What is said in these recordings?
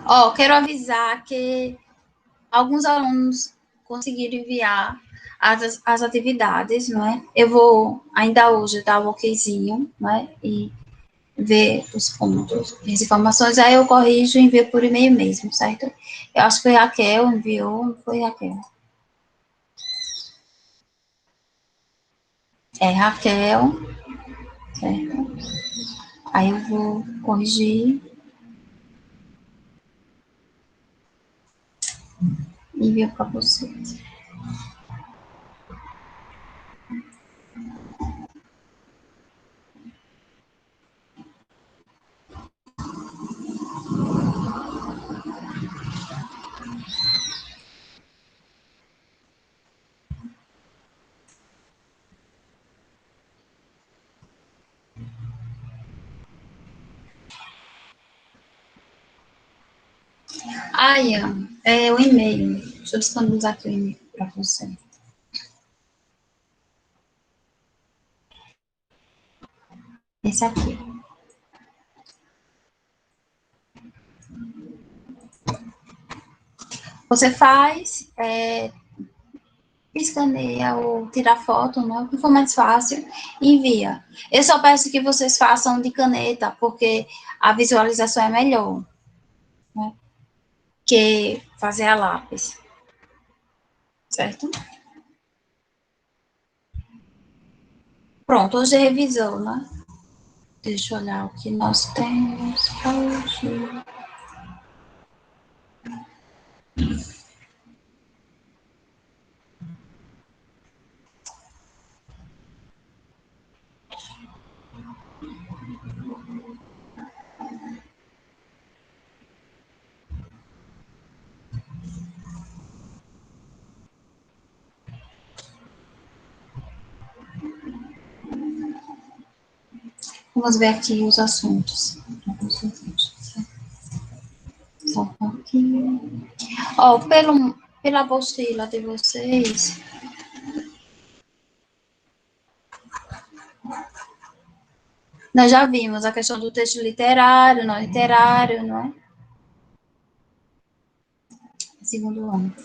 Ó, quero avisar que alguns alunos conseguiram enviar as atividades, não é? Eu vou, ainda hoje, dar o okzinho, não é? E ver os pontos, as informações, aí eu corrijo e envio por e-mail mesmo, certo? Eu acho que foi Raquel, enviou, não foi Raquel. É Raquel, certo? Aí eu vou corrigir e envio para vocês. Ah, Ian, é o e-mail. Deixa eu disponibilizar aqui o e-mail para você. Esse aqui. Você faz, escaneia ou tira foto, né? O que for mais fácil, envia. Eu só peço que vocês façam de caneta, porque a visualização é melhor, né? Que fazer a lápis, certo? Pronto, hoje revisou, né? Deixa eu olhar o que nós temos hoje. Vamos ver aqui os assuntos. Só um pouquinho. Ó, pela apostila de vocês, nós já vimos a questão do texto literário, não literário, não é? Segundo ano.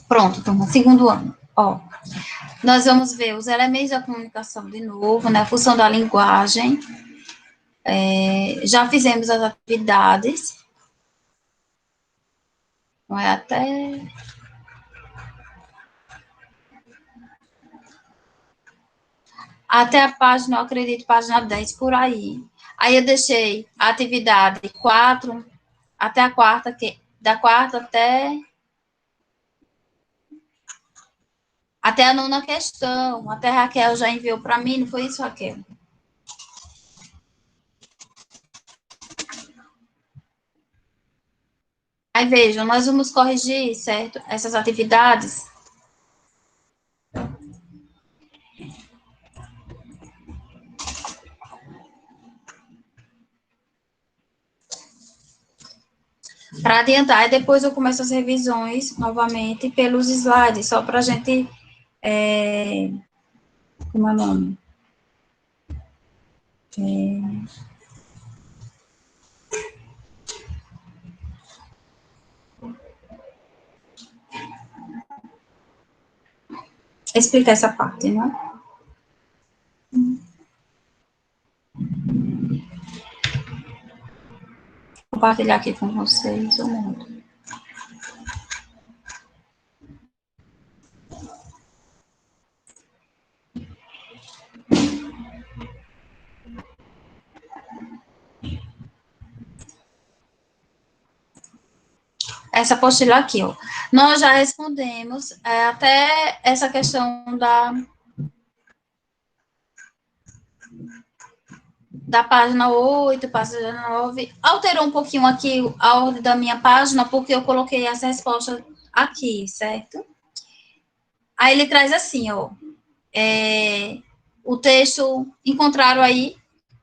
Pronto, turma, segundo ano. Ó, nós vamos ver os elementos da comunicação de novo, né? A função da linguagem. Já fizemos as atividades. Não é até a página, eu acredito, página 10 por aí. Aí eu deixei a atividade 4 até a quarta, da quarta até a nona questão. Até a Raquel já enviou para mim, não foi isso, Raquel? Aí vejam, nós vamos corrigir, certo? Essas atividades. Para adiantar, e depois eu começo as revisões novamente pelos slides, só para a gente. Como é o nome? Explicar essa parte, né? Compartilhar aqui com vocês o mundo. Essa apostila aqui, ó. Nós já respondemos até essa questão da página 8, página 9. Alterou um pouquinho aqui a ordem da minha página, porque eu coloquei as respostas aqui, certo? Aí ele traz assim, ó. O texto encontraram aí,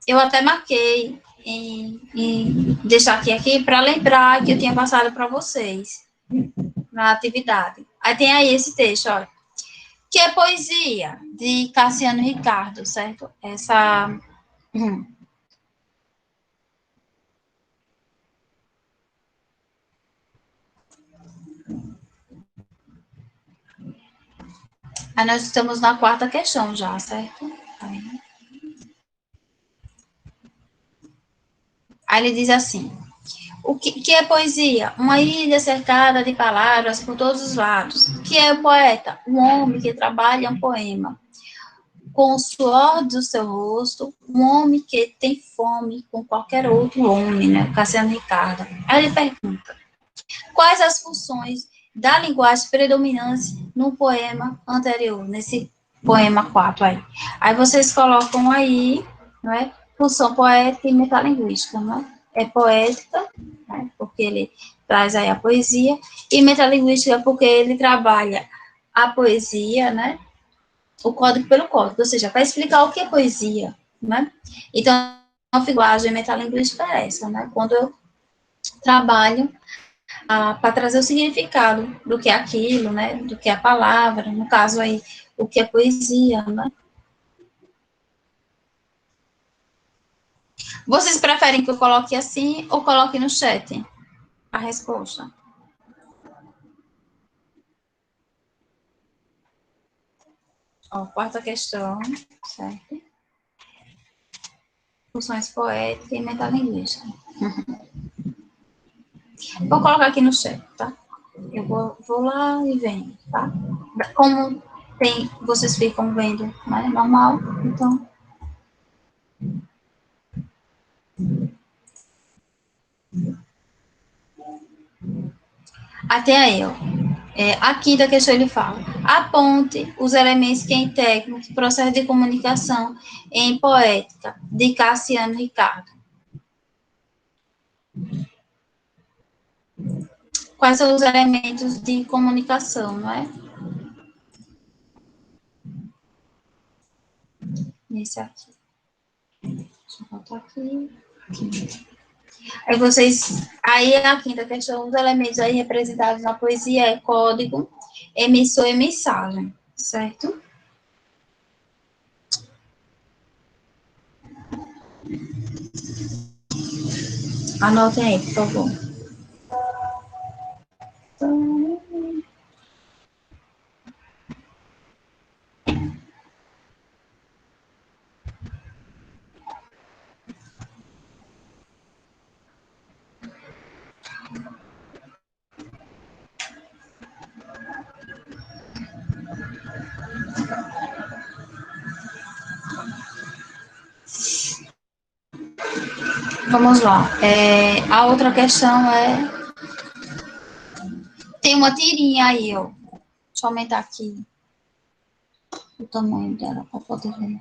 eu até marquei em deixar aqui para lembrar que eu tinha passado para vocês na atividade. Aí tem aí esse texto, olha, que é poesia de Cassiano Ricardo, certo? Essa Aí nós estamos na quarta questão já, certo? Aí ele diz assim: o que é poesia? Uma ilha cercada de palavras por todos os lados. O que é o poeta? Um homem que trabalha um poema com o suor do seu rosto, um homem que tem fome com qualquer outro homem, né? Cassiano Ricardo. Aí ele pergunta: quais as funções da linguagem predominante no poema anterior, nesse poema 4 aí? Aí vocês colocam aí, não é? Função poética e metalinguística, não é? É poética, né? Porque ele traz aí a poesia, e metalinguística porque ele trabalha a poesia, né? O código pelo código, ou seja, para explicar o que é poesia, né? Então, a linguagem metalinguística é essa, né? Quando eu trabalho para trazer o significado do que é aquilo, né? Do que é a palavra, no caso aí, o que é poesia, né? Vocês preferem que eu coloque assim ou coloque no chat a resposta? Ó, quarta questão, certo? Funções poéticas e metalinguística. Vou colocar aqui no chat, tá? Eu vou lá e venho, tá? Como tem, vocês ficam vendo, né? Normal, então. Até aí, ó. A quinta questão ele fala: aponte os elementos que integram o processo de comunicação em poética de Cassiano Ricardo. Quais são os elementos de comunicação, não é? Nesse aqui. Deixa eu botar aqui. Aí vocês. Aí a quinta questão, os elementos aí representados na poesia é código, emissor e mensagem, certo? Anotem aí, por favor. Vamos lá. A outra questão é. Tem uma tirinha aí, ó. Deixa eu aumentar aqui o tamanho dela para poder ver.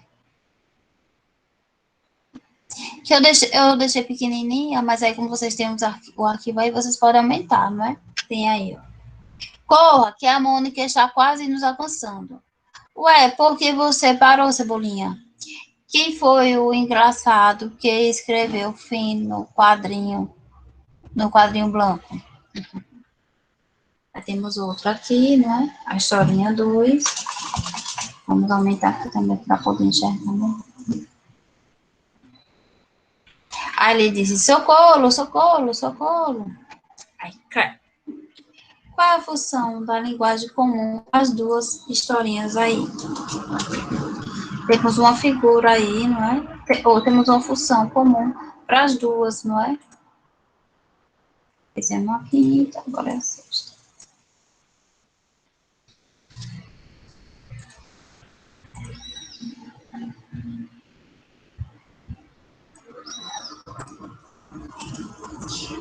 Que eu deixei pequenininha, mas aí como vocês têm o arquivo aí, vocês podem aumentar, não é? Tem aí, ó. Corra, que a Mônica está quase nos alcançando. Ué, por que você parou, Cebolinha? Quem foi o engraçado que escreveu fim no quadrinho branco? Aí temos outro aqui, né? A historinha 2. Vamos aumentar aqui também para poder enxergar, né? Aí ele disse: socorro, socorro, socorro. Aí, claro. Qual é a função da linguagem comum as duas historinhas aí? Temos uma figura aí, não é? Ou temos uma função comum para as duas, não é? Fizemos a quinta, agora é a sexta.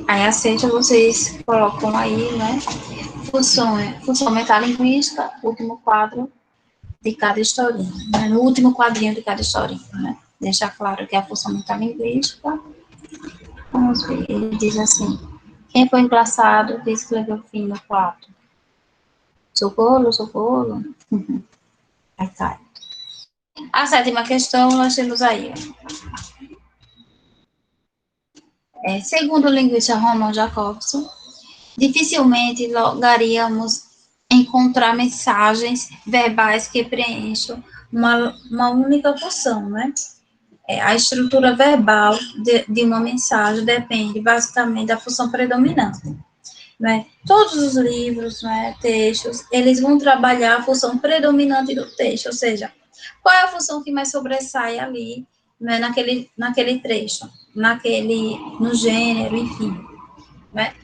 Aí a sexta vocês colocam aí, né? Função metalinguística, último quadro de cada historinha, né? No último quadrinho de cada historinha, né? Deixar claro que é a função metalinguística. Vamos ver, ele diz assim: quem foi engraçado que escreveu o fim no quadro? Socorro, socorro. Aí cai. A sétima questão nós temos aí. Segundo o linguista Roman Jacobson, dificilmente logaríamos encontrar mensagens verbais que preencham uma única função, né? A estrutura verbal de uma mensagem depende basicamente da função predominante. né? Todos os livros, né, textos, eles vão trabalhar a função predominante do texto, ou seja, qual é a função que mais sobressai ali, né, naquele trecho, no gênero, enfim, né?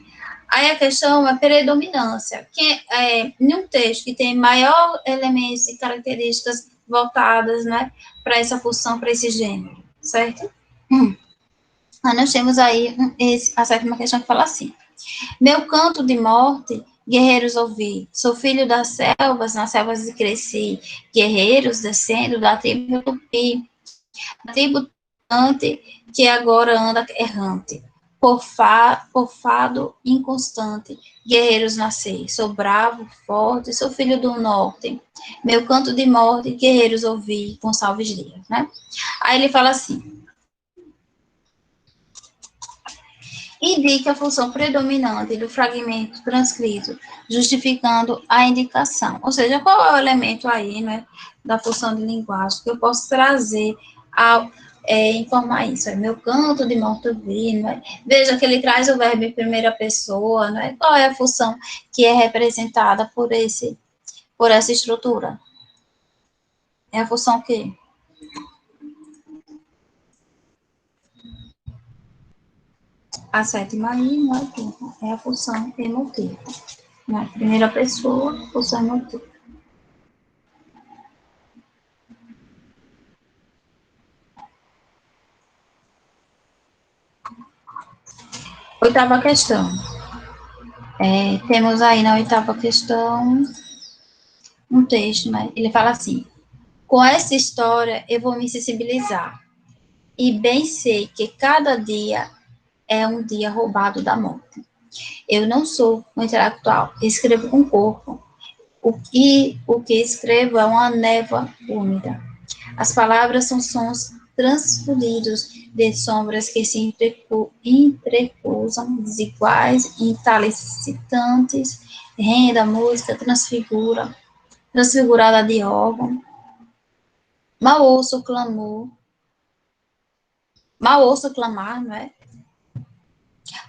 Aí a questão é predominância. Em um texto que tem maior elementos e características voltadas, né, para essa função, para esse gênero, certo? Aí nós temos aí a sétima questão que fala assim: meu canto de morte, guerreiros ouvi. Sou filho das selvas, nas selvas cresci. Guerreiros descendo da tribo Tupi, da tribo Tante, que agora anda errante. Porfado, inconstante, guerreiros nasci. Sou bravo, forte, sou filho do norte. Meu canto de morte, guerreiros ouvi, Gonçalves Dias, né? Aí ele fala assim: indica a função predominante do fragmento transcrito, justificando a indicação. Ou seja, qual é o elemento aí, né, da função de linguagem que eu posso trazer ao informar isso? É meu canto de morto vi, né? Veja que ele traz o verbo em primeira pessoa, né? Qual é a função que é representada por essa estrutura? É a função que a sétima aí, não é tempo, é a função emotiva. Na primeira pessoa, função emotiva. Oitava questão. Temos aí na oitava questão um texto, né? Ele fala assim: com essa história eu vou me sensibilizar. E bem sei que cada dia é um dia roubado da morte. Eu não sou um intelectual, escrevo com o corpo. O que escrevo é uma névoa úmida. As palavras são sons transferidos de sombras que se entrecruzam, desiguais, intalicitantes, renda, música, transfigurada de órgão. Mal ouço o clamor, mal ouço clamar, não é?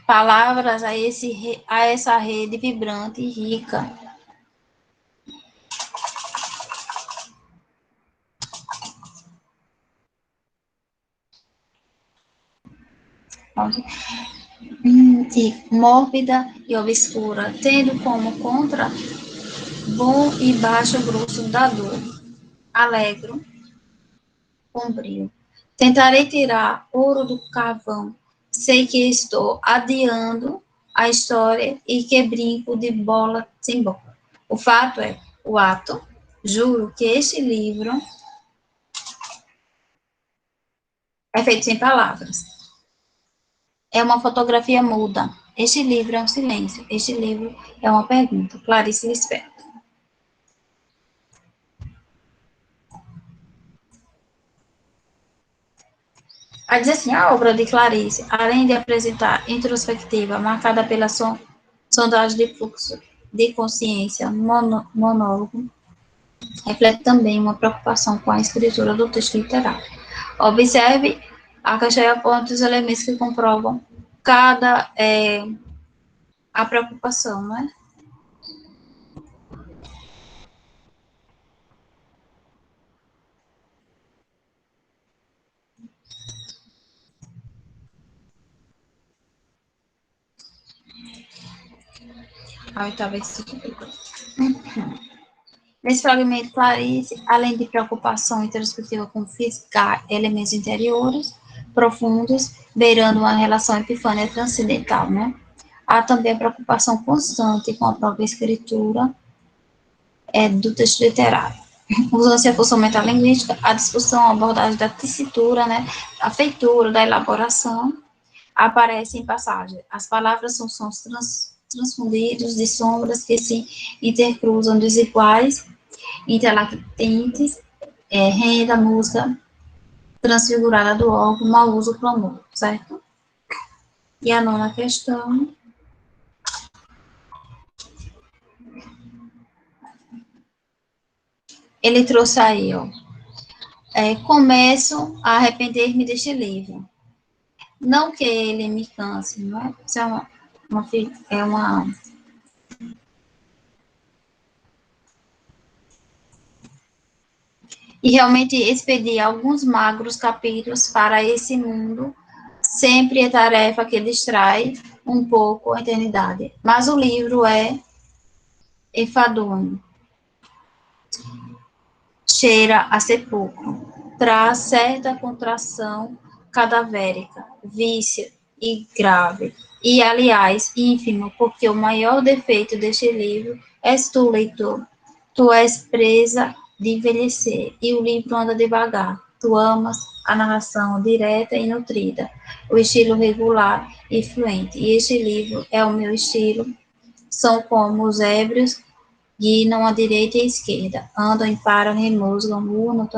Palavras a essa rede vibrante e rica. E mórbida e obscura, tendo como contra bom e baixo grosso da dor, alegro, com brio. Tentarei tirar ouro do carvão, sei que estou adiando a história e que brinco de bola sem bola. O fato é, o ato, juro que este livro é feito sem palavras. É uma fotografia muda. Este livro é um silêncio. Este livro é uma pergunta. Clarice Lispector. A dizer assim, a obra de Clarice, além de apresentar introspectiva marcada pela sondagem de fluxo de consciência, monólogo, reflete também uma preocupação com a escritura do texto literário. Observe a Caixinha aponta os elementos que comprovam a preocupação, né? A oitava estrutura. Nesse fragmento, Clarice, além de preocupação introspectiva com fiscar elementos interiores, profundos, beirando uma relação epifânia transcendental, né? Há também a preocupação constante com a própria escritura do texto literário. Usando-se a função metalinguística, a discussão, a abordagem da tessitura, né? A feitura, da elaboração, aparece em passagem. As palavras são sons transfundidos de sombras que se intercruzam desiguais, interlatentes, renda, música, transfigurada do órgão, mau uso, clamor, certo? E a nona questão, ele trouxe aí, ó, começo a arrepender-me deste livro. Não que ele me canse, não é? Isso é uma e realmente expedir alguns magros capítulos para esse mundo sempre é tarefa que distrai um pouco a eternidade. Mas o livro é enfadonho, cheira a sepulcro, traz certa contração cadavérica, vícia e grave. E, aliás, ínfimo, porque o maior defeito deste livro és tu, leitor. Tu és presa de envelhecer, e o livro anda devagar. Tu amas a narração direta e nutrida, o estilo regular e fluente. E este livro é o meu estilo. São como os ébrios guinam à direita e à esquerda, andam em para, remusgam, uno.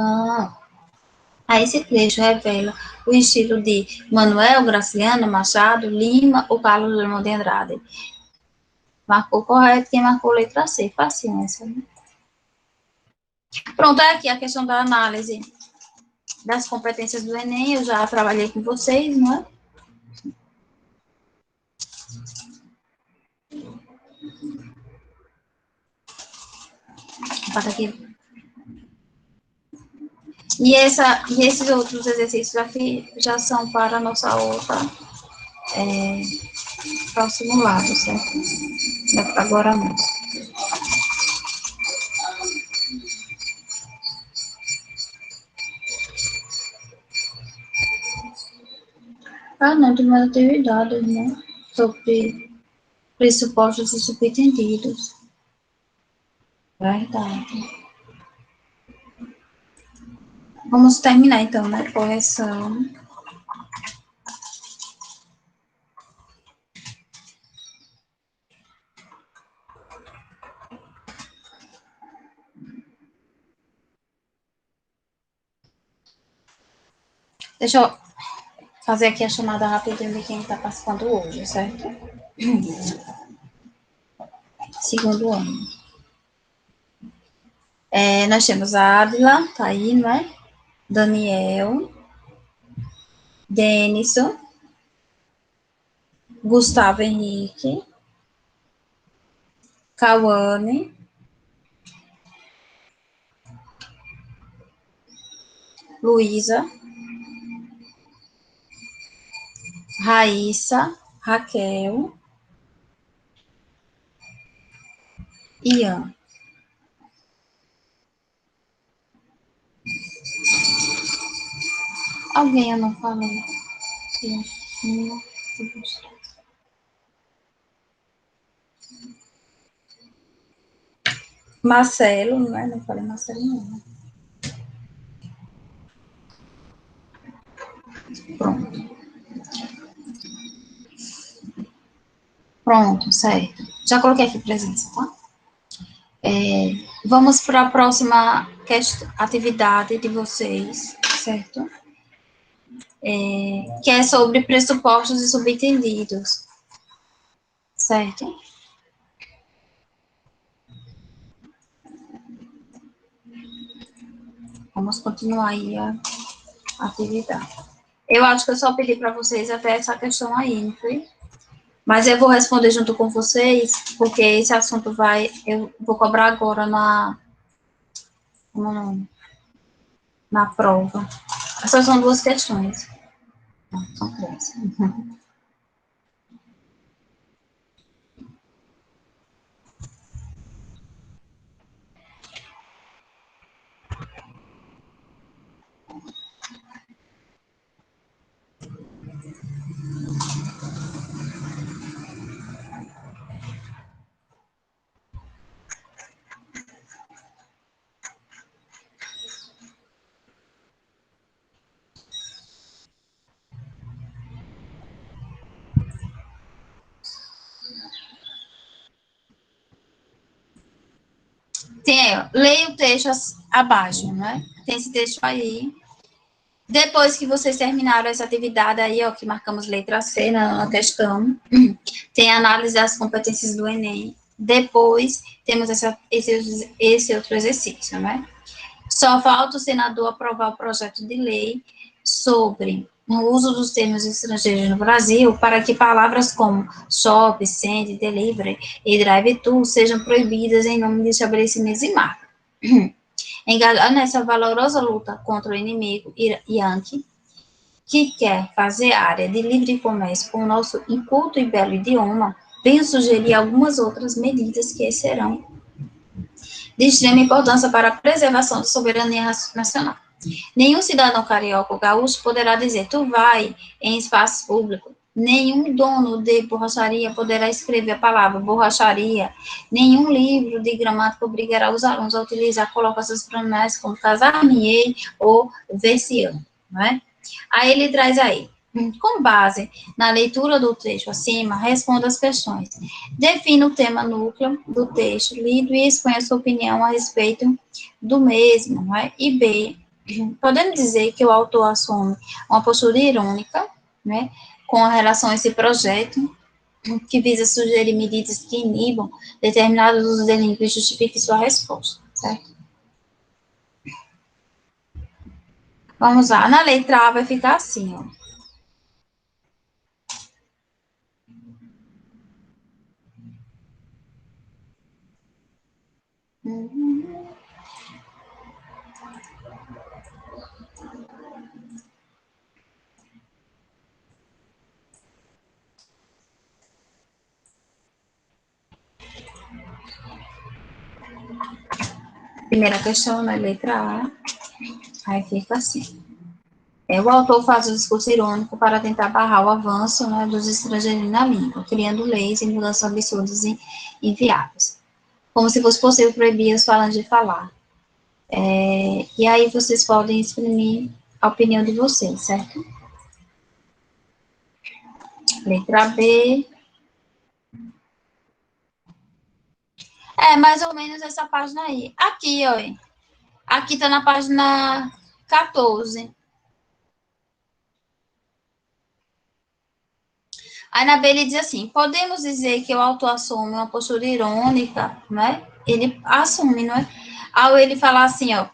A esse trecho revela o estilo de Manuel Graciliano Machado Lima ou Carlos Drummond de Andrade. Marcou correto, quem marcou letra C, paciência. Né? Pronto, é aqui a questão da análise das competências do Enem, eu já trabalhei com vocês, não é? Aqui. E esses outros exercícios aqui já são para a nossa outra próximo lado, certo? Agora não. Ah, não, tem mais atividades, né? Sobre pressupostos e subentendidos. Verdade. Vamos terminar, então, né? Correção. Deixa eu fazer aqui a chamada rapidinho de quem está participando hoje, certo? Segundo ano. Nós temos a Adila, tá aí, não é? Daniel, Denison, Gustavo Henrique, Cauane, Luísa, Raíssa, Raquel, Ian. Alguém eu não falei? Marcelo, não é? Não falei Marcelo, não. Pronto. Pronto, certo. Já coloquei aqui presença, tá? Vamos para a próxima atividade de vocês, certo? Que é sobre pressupostos e subentendidos, certo? Vamos continuar aí a atividade. Eu acho que eu só pedi para vocês até essa questão aí, não foi? Mas eu vou responder junto com vocês, porque esse assunto eu vou cobrar agora na prova. Essas são duas questões. São três. Leia o texto abaixo, né? Tem esse texto aí. Depois que vocês terminaram essa atividade aí, ó, que marcamos letra C na questão, tem a análise das competências do Enem. Depois, temos esse outro exercício, né? Só falta o senador aprovar o projeto de lei sobre o uso dos termos estrangeiros no Brasil para que palavras como shop, send, delivery e drive-thru sejam proibidas em nome de estabelecimentos e marcas. Engajado nessa valorosa luta contra o inimigo Yankee, que quer fazer área de livre comércio com o nosso inculto e belo idioma, venho sugerir algumas outras medidas que serão de extrema importância para a preservação da soberania nacional. Nenhum cidadão carioca ou gaúcho poderá dizer tu vai em espaço público. Nenhum dono de borracharia poderá escrever a palavra borracharia. Nenhum livro de gramática obrigará os alunos a utilizar colocações pronominais como casar-me ou ver-se-ão, não é? Aí ele traz aí, com base na leitura do texto acima, responda as questões. Defina o tema núcleo do texto lido e exponha sua opinião a respeito do mesmo, não é? E B, podemos dizer que o autor assume uma postura irônica, né, com relação a esse projeto, que visa sugerir medidas que inibam determinados usos da língua e justifique sua resposta, certo? Vamos lá, na letra A vai ficar assim, ó. Primeira questão na letra A, aí fica assim. O autor faz o discurso irônico para tentar barrar o avanço, né, dos estrangeiros na língua, criando leis e mudanças absurdas e inviáveis. Como se fosse possível proibir os falantes de falar. E aí vocês podem exprimir a opinião de vocês, certo? Letra B. Mais ou menos essa página aí. Aqui, ó. Aqui tá na página 14. Aí na B ele diz assim, podemos dizer que o autor assume uma postura irônica, né? Ele assume, não é? Ao ele falar assim, ó,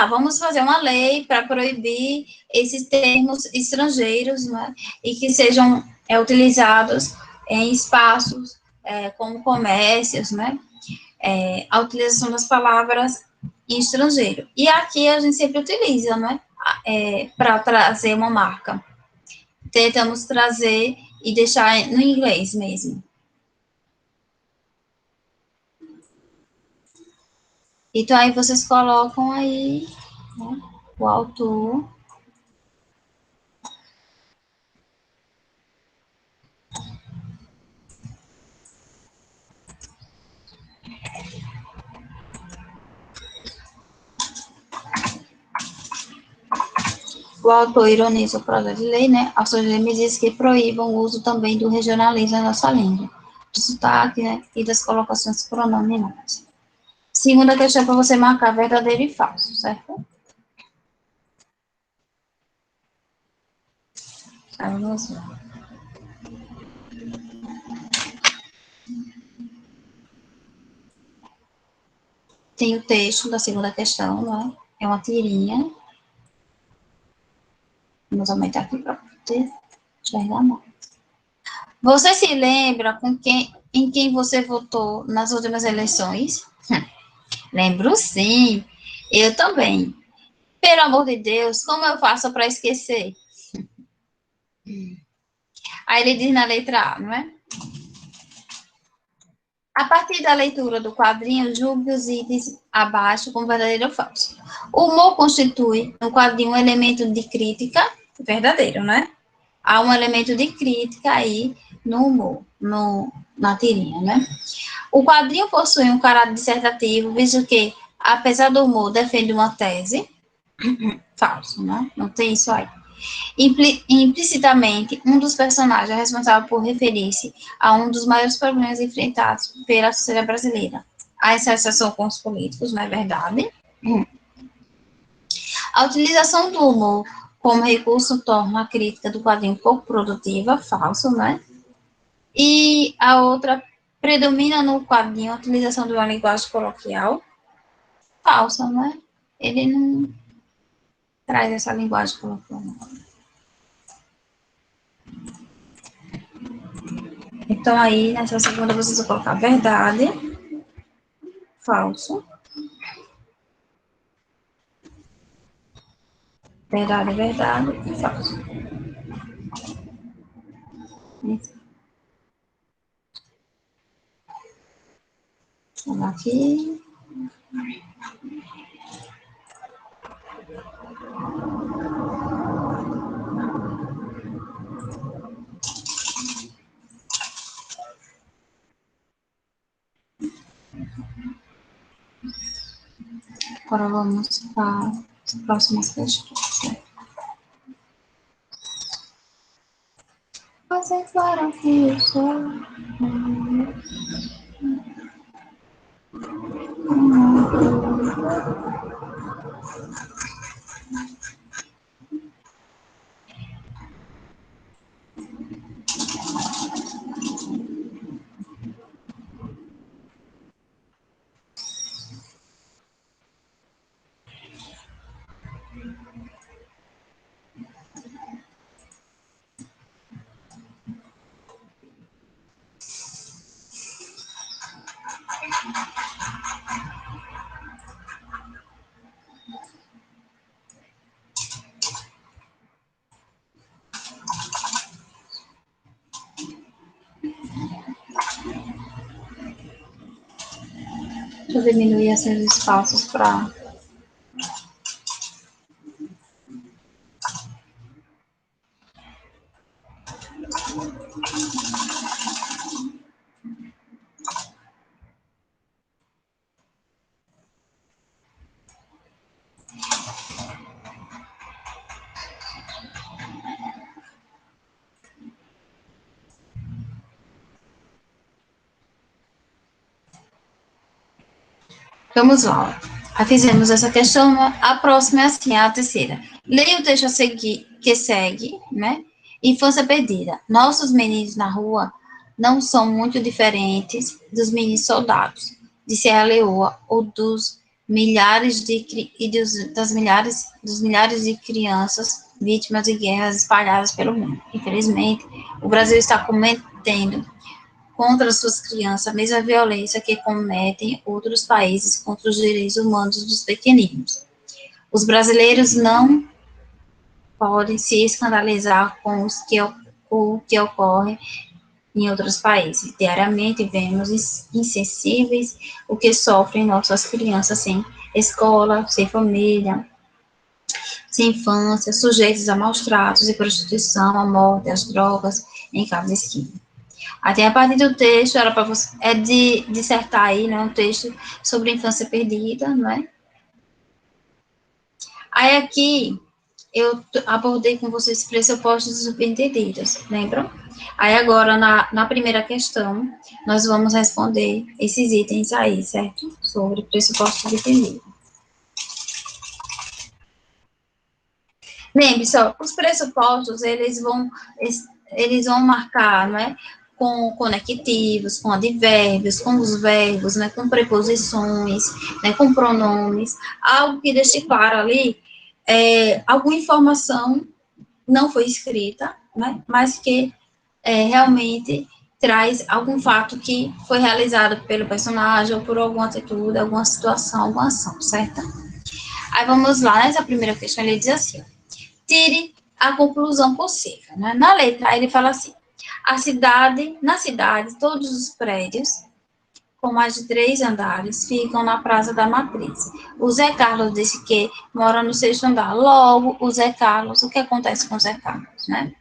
vamos fazer uma lei para proibir esses termos estrangeiros, né? E que sejam utilizados em espaços como comércios, né? A utilização das palavras em estrangeiro. E aqui a gente sempre utiliza, né? Para trazer uma marca. Tentamos trazer e deixar no inglês mesmo. Então, aí vocês colocam aí, né, o autor. O autor ironiza o projeto de lei, né, ao sugerir medidas que proíbam o uso também do regionalismo na nossa língua, do sotaque, né, e das colocações pronominais. Segunda questão para você marcar verdadeiro e falso, certo? Vamos lá. Tem o texto da segunda questão, né? É uma tirinha. Vamos aumentar aqui para poder enxergar mais. Você se lembra em quem você votou nas últimas eleições? Lembro sim. Eu também. Pelo amor de Deus, como eu faço para esquecer? Aí ele diz na letra A, não é? A partir da leitura do quadrinho, julgue os itens abaixo como verdadeiro ou falso. O humor constitui no quadrinho um elemento de crítica, verdadeiro, né? Há um elemento de crítica aí no humor, na tirinha, né? O quadrinho possui um caráter dissertativo, visto que, apesar do humor, defende uma tese, falso, né? Não tem isso aí. Implicitamente, um dos personagens é responsável por referir-se a um dos maiores problemas enfrentados pela sociedade brasileira. A associação com os políticos, não é verdade? A utilização do humor como recurso torna a crítica do quadrinho pouco produtiva, falso, né? E a outra predomina no quadrinho a utilização de uma linguagem coloquial, falsa, né? Ele não traz essa linguagem coloquial. Então, aí, nessa segunda, vocês vão colocar verdade, falso. Verdade, verdade e falso. Vamos aqui. Agora vamos para as próximas questões. Fazer claro que eu sou. Deixa eu diminuir esses espaços para. Vamos lá. Já fizemos essa questão, a próxima é assim, a terceira. Leia o texto a seguir, que segue, né? Infância perdida. Nossos meninos na rua não são muito diferentes dos meninos soldados de Serra Leoa ou dos milhares dos milhares de crianças vítimas de guerras espalhadas pelo mundo. Infelizmente, o Brasil está cometendo contra suas crianças a mesma violência que cometem outros países contra os direitos humanos dos pequeninos. Os brasileiros não podem se escandalizar com o que ocorre em outros países. Diariamente vemos insensíveis o que sofrem nossas crianças sem escola, sem família, sem infância, sujeitos a maus tratos e prostituição, à morte, às drogas, em cada esquina. Até a partir do texto, era para você, é de dissertar aí, né, um texto sobre a infância perdida, não é? Aí aqui, eu abordei com vocês pressupostos subentendidos, lembram? Aí agora, na primeira questão, nós vamos responder esses itens aí, certo? Sobre pressupostos subentendidos. Lembre só, os pressupostos, eles vão marcar, não é? Com conectivos, com advérbios, com os verbos, né? Com preposições, né? Com pronomes, algo que deixe claro ali, alguma informação não foi escrita, né? Mas que realmente traz algum fato que foi realizado pelo personagem ou por alguma atitude, alguma situação, alguma ação, certo? Aí vamos lá, nessa primeira questão, ele diz assim, tire a conclusão possível. Né? Na letra A, ele fala assim: na cidade, todos os prédios com mais de 3 andares ficam na Praça da Matriz. O Zé Carlos disse que mora no 6º andar. Logo, o Zé Carlos, o que acontece com o Zé Carlos, né?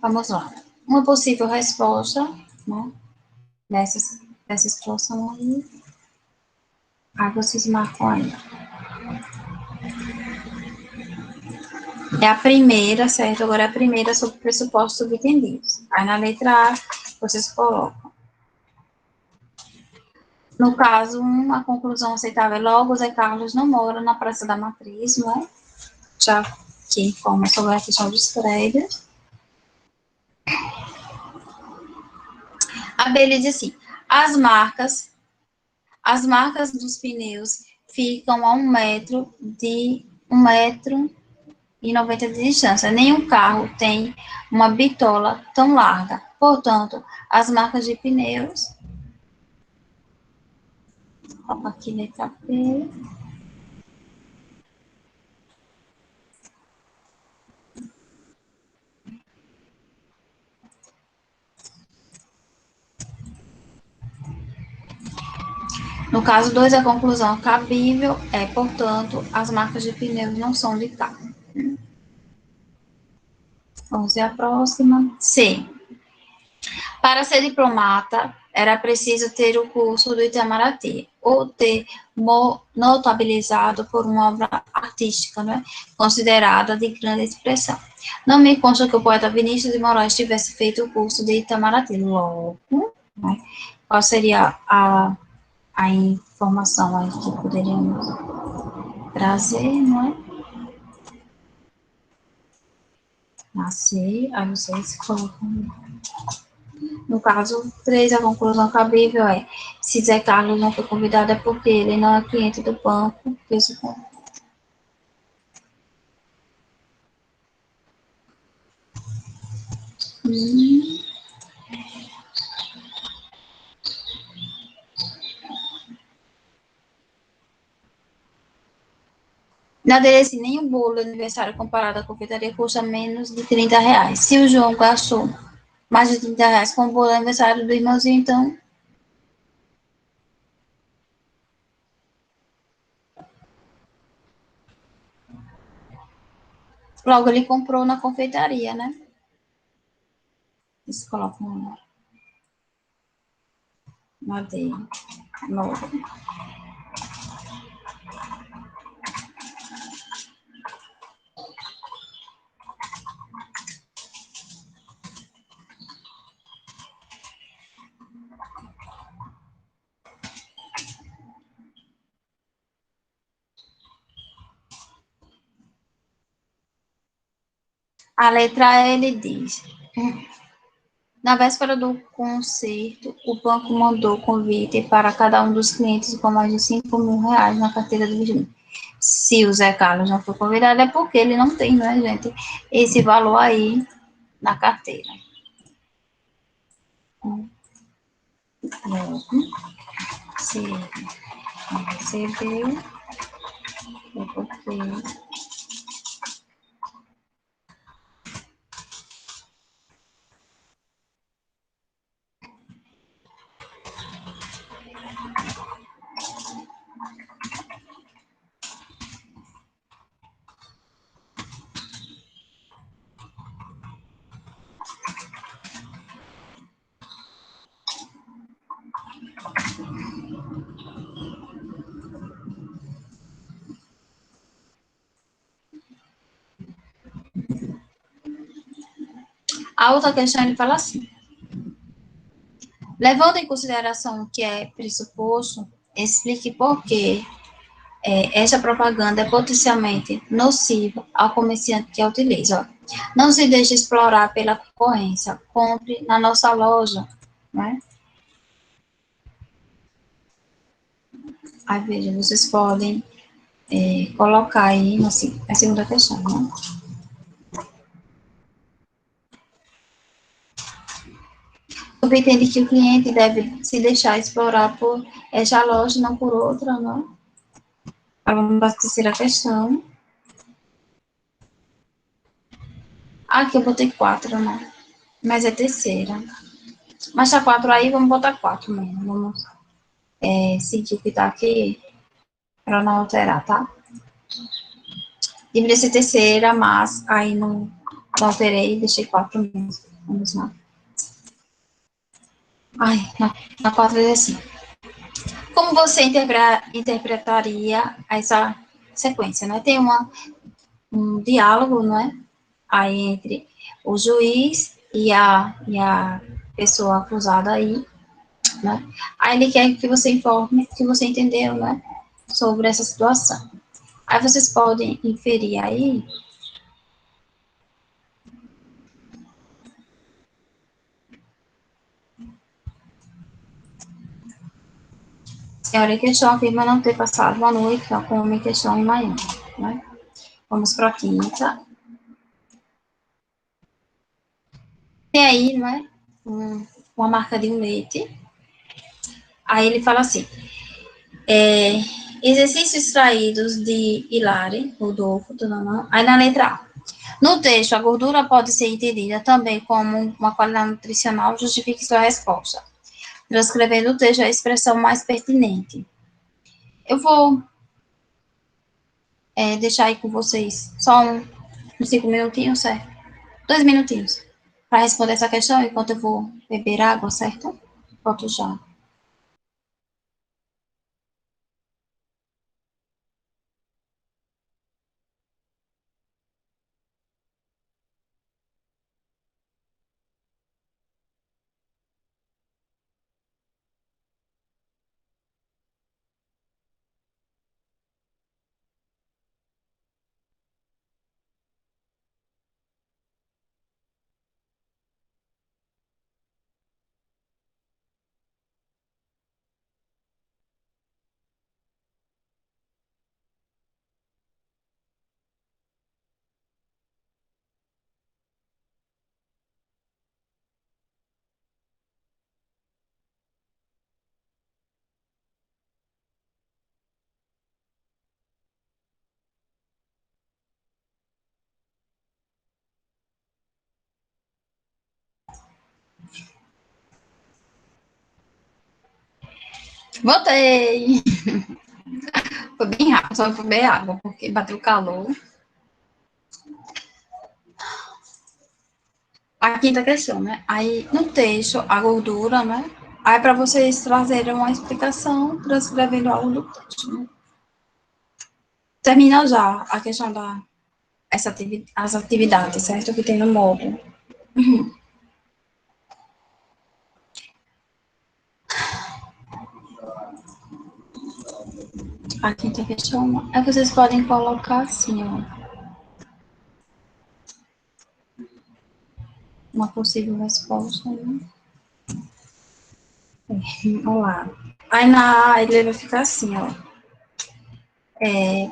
Vamos lá. Uma possível resposta, né? Dessa situação aí. Aí vocês marcam aí. É a primeira, certo? Agora é a primeira sobre pressupostos subentendidos. Aí na letra A, vocês colocam. No caso 1, a conclusão aceitável é logo, o Zé Carlos não mora na Praça da Matriz, não é? Já que informa sobre a questão dos prédios. A B, ele diz assim, as marcas dos pneus ficam a 1 metro e 90 de distância. Nenhum carro tem uma bitola tão larga. Portanto, as marcas de pneus. Aqui letra P. No caso 2, a conclusão cabível é, portanto, as marcas de pneus não são de carro. Vamos ver a próxima. C. Para ser diplomata, era preciso ter o curso do Itamaraty, ou ter notabilizado por uma obra artística, né, considerada de grande expressão. Não me consta que o poeta Vinícius de Moraes tivesse feito o curso de Itamaraty. Logo, né, qual seria a informação aí que poderíamos trazer, não é? Nascer, aí vocês colocam. No caso 3, a conclusão cabível é: se Zé Carlos não foi convidado é porque ele não é cliente do banco. Na desse, nem o bolo de aniversário comparado à confeitaria custa menos de R$ 30. Se o João gastou mais de R$ 30 com o bolo de aniversário do irmãozinho, então logo ele comprou na confeitaria, né? Eles colocam madeira. Logo. A letra L diz: na véspera do concerto, o banco mandou convite para cada um dos clientes com mais de R$ 5.000 na carteira do vigilante. Se o Zé Carlos não foi convidado, é porque ele não tem, né, gente, esse valor aí na carteira. Logo, se não recebeu, é porque... A outra questão, ele fala assim: levando em consideração o que é pressuposto, explique por que esta propaganda é potencialmente nociva ao comerciante que a utiliza. Ó. Não se deixe explorar pela concorrência. Compre na nossa loja. Né? Aí, veja, vocês podem colocar aí a segunda questão. Né? Entende que o cliente deve se deixar explorar por esta loja, não por outra, não? Vamos para a terceira questão. Aqui eu botei 4, né? Mas é terceira. Mas tá 4 aí, vamos botar 4 mesmo. Vamos seguir o que tá aqui para não alterar, tá? Deveria ser terceira, mas aí não alterei, deixei 4 mesmo. Vamos lá. Ai, na 4 é assim. Como você interpretaria essa sequência, né? Tem um diálogo, não é? Aí entre o juiz e a pessoa acusada aí, né? Aí ele quer que você informe que você entendeu, né? Sobre essa situação. Aí vocês podem inferir aí. Senhora em questão afirma não ter passado uma noite com homem em questão em Miami, né? Vamos para a quinta. E aí, não é? Uma marca de um leite. Aí ele fala assim, exercícios extraídos de Hilary, Rodolfo, aí na letra A. No texto, a gordura pode ser entendida também como uma qualidade nutricional, justifique sua resposta. Transcrevendo o texto a expressão mais pertinente. Eu vou deixar aí com vocês só uns 5 minutinhos, certo? 2 minutinhos, para responder essa questão, enquanto eu vou beber água, certo? Volto já. Voltei! Foi bem rápido, só fui beber água, porque bateu calor. A quinta questão, né? Aí, no texto, a gordura, né? Aí, para vocês trazerem uma explicação, transcrevendo algo do texto, né? Termina já a questão as atividades, certo? Que tem no módulo. A quinta questão é que vocês podem colocar assim, ó, uma possível resposta, né? Vamos lá. Aí na A ele vai ficar assim, ó.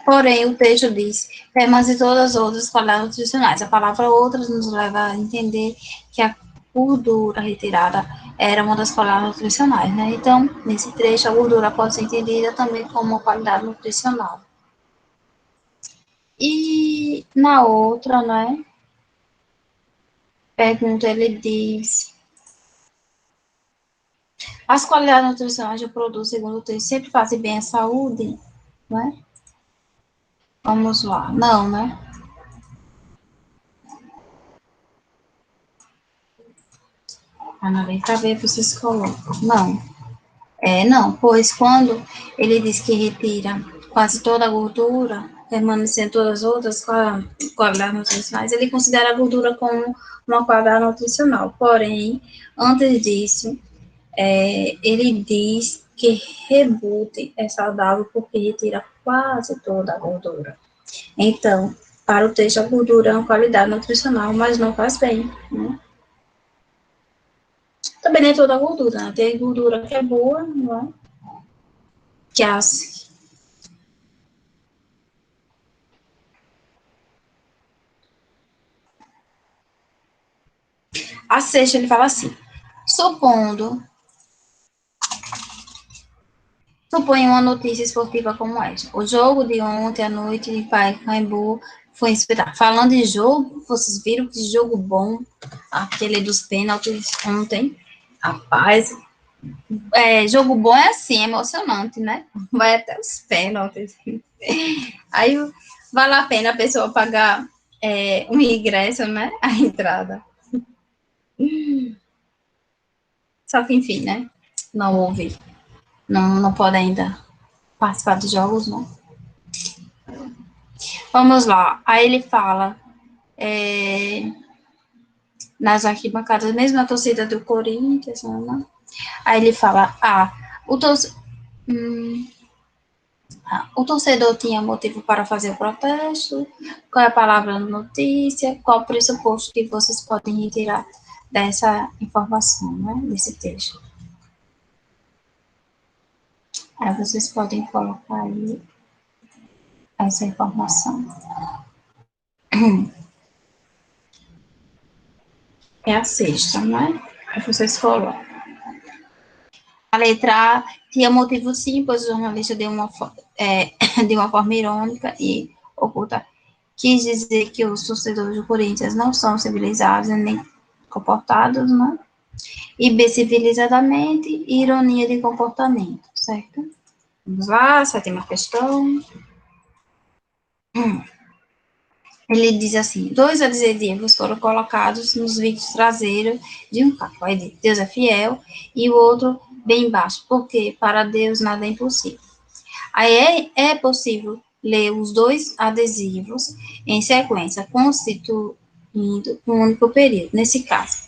Porém, o texto diz, temas e todas as outras palavras nutricionais. A palavra outras nos leva a entender que a gordura retirada era uma das palavras nutricionais, né? Então, nesse trecho, a gordura pode ser entendida também como uma qualidade nutricional. E na outra, né? Pergunta, ele diz, as qualidades nutricionais do produto, segundo o texto, sempre fazem bem à saúde, né? Vamos lá. Não, né? Na letra B vocês colocam. Não. Não, pois quando ele diz que retira quase toda a gordura, permanecendo todas as outras qualidades nutricionais, ele considera a gordura como uma qualidade nutricional. Porém, antes disso, ele diz que rebute é saudável porque retira quase toda a gordura. Então, para o texto, a gordura é uma qualidade nutricional, mas não faz bem, né? Também nem toda a gordura, né? Tem gordura que é boa, não é? Que as A sexta, ele fala assim: supondo, suponha uma notícia esportiva como esta. O jogo de ontem à noite de Pacaembu foi espetáculo. Falando de jogo, vocês viram que jogo bom, aquele dos pênaltis ontem. Rapaz, jogo bom é assim, emocionante, né? Vai até os pênaltis. Aí vale a pena a pessoa pagar um ingresso, né? A entrada. Só que, enfim, né? Não houve. Não pode ainda participar dos jogos, não. Vamos lá. Aí ele fala nas arquibancadas, mesmo a torcida do Corinthians, né? Aí ele fala, hum, o torcedor tinha motivo para fazer o protesto, qual é a palavra na notícia, qual o pressuposto que vocês podem retirar dessa informação, né, desse texto. Aí vocês podem colocar aí essa informação. É a sexta, não é? Aí vocês colocam. A letra A tinha motivo sim, pois o jornalista de uma forma irônica e oculta quis dizer que os torcedores do Corinthians não são civilizados nem comportados, né? E B, civilizadamente, e ironia de comportamento, certo? Vamos lá, sétima questão. Ele diz assim: dois adjetivos foram colocados nos vídeos traseiros de um carro. Aí diz, Deus é fiel, e o outro bem embaixo, porque para Deus nada é impossível. Aí é possível ler os dois adesivos em sequência, constituindo um único período. Nesse caso,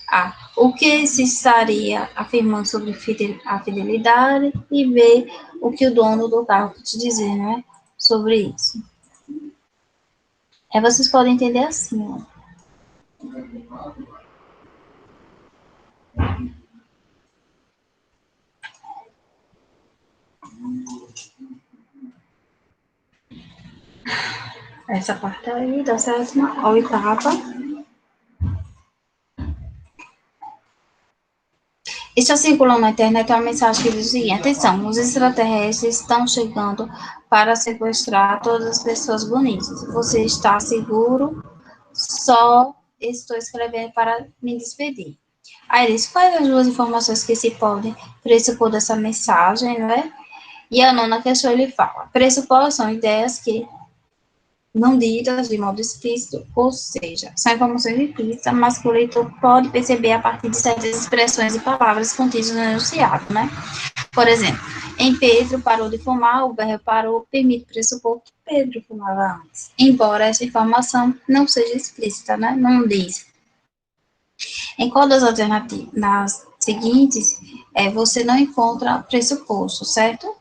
A. O que se estaria afirmando sobre a fidelidade, e B. O que o dono do carro quer te dizer, né? Sobre isso. Aí vocês podem entender assim, ó. Essa parte aí, da sétima a oitava. Está circulando na internet uma mensagem que diz o seguinte: atenção, os extraterrestres estão chegando para sequestrar todas as pessoas bonitas. Você está seguro? Só estou escrevendo para me despedir. Aí eles, quais as duas informações que se podem pressupor dessa mensagem, não é? E a nona questão ele fala: pressupor são ideias que não ditas de modo explícito, ou seja, são informações implícitas, mas que o leitor pode perceber a partir de certas expressões e palavras contidas no enunciado, né? Por exemplo, em Pedro parou de fumar, o verbo parou permite pressupor que Pedro fumava antes, embora essa informação não seja explícita, né? Não diz. Em qual das alternativas nas seguintes você não encontra pressuposto, certo?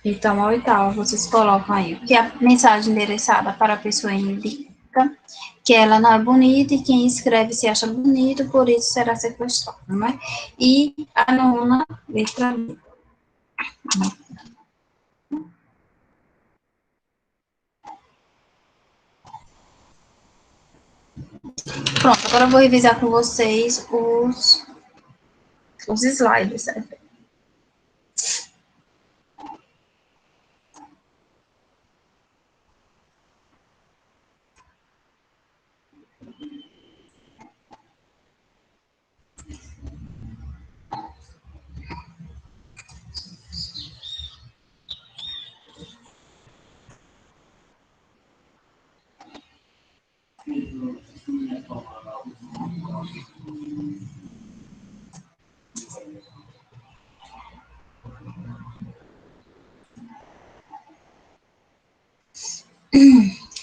Então, a oitava, vocês colocam aí que a mensagem endereçada para a pessoa indica que ela não é bonita e quem escreve se acha bonito, por isso será sequestrado, né? E a nona, letra B. Pronto, agora eu vou revisar com vocês os slides, certo?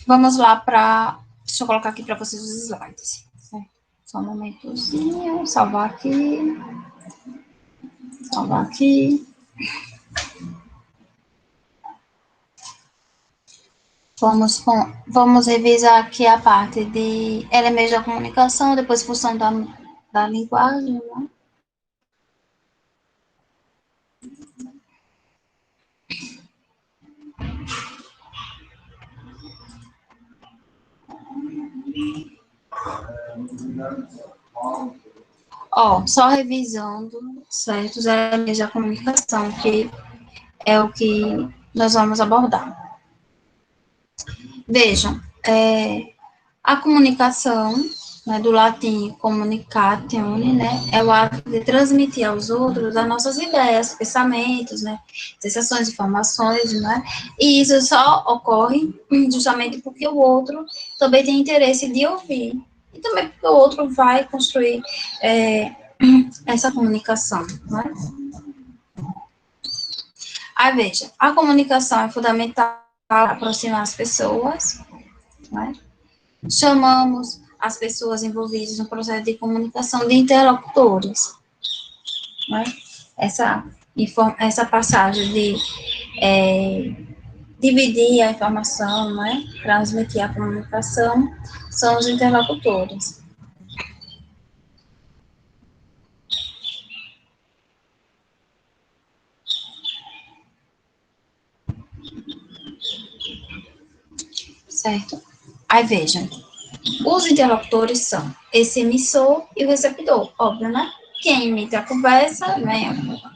Vamos lá para. Deixa eu colocar aqui para vocês os slides. Certo? Só um momentozinho, salvar aqui. Salvar aqui. Vamos revisar aqui a parte de elementos da comunicação, depois função da linguagem, né? Ó, só revisando, certo? Os elementos da comunicação, que é o que nós vamos abordar. Vejam, a comunicação, né, do latim communicatione, né, é o ato de transmitir aos outros as nossas ideias, pensamentos, né, sensações, informações, né, e isso só ocorre justamente porque o outro também tem interesse de ouvir, e também porque o outro vai construir essa comunicação, né. Aí, veja, a comunicação é fundamental para aproximar as pessoas, né, chamamos as pessoas envolvidas no processo de comunicação de interlocutores. Né? Essa passagem de dividir a informação, né? Transmitir a comunicação, são os interlocutores. certo? Aí, vejam, os interlocutores são esse emissor e o receptor, óbvio, né? Quem emite a conversa, né,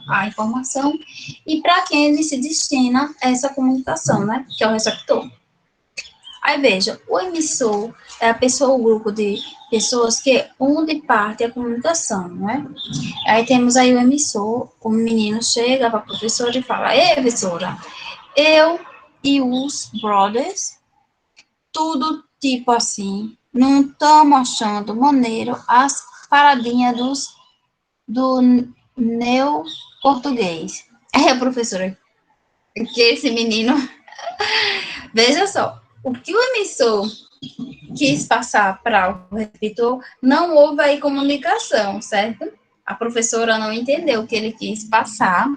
a informação, e para quem ele se destina essa comunicação, né, que é o receptor. Aí, veja, o emissor é a pessoa, o grupo de pessoas que onde parte a comunicação, né? Aí temos aí o emissor, o menino chega para a professora e fala, ei, professora, eu e os brothers, tudo tipo assim, não estamos achando maneiro as paradinhas do neo-português. Aí a professora, que esse menino, veja só, o que o emissor quis passar para o receptor, não houve aí comunicação, certo? A professora não entendeu o que ele quis passar,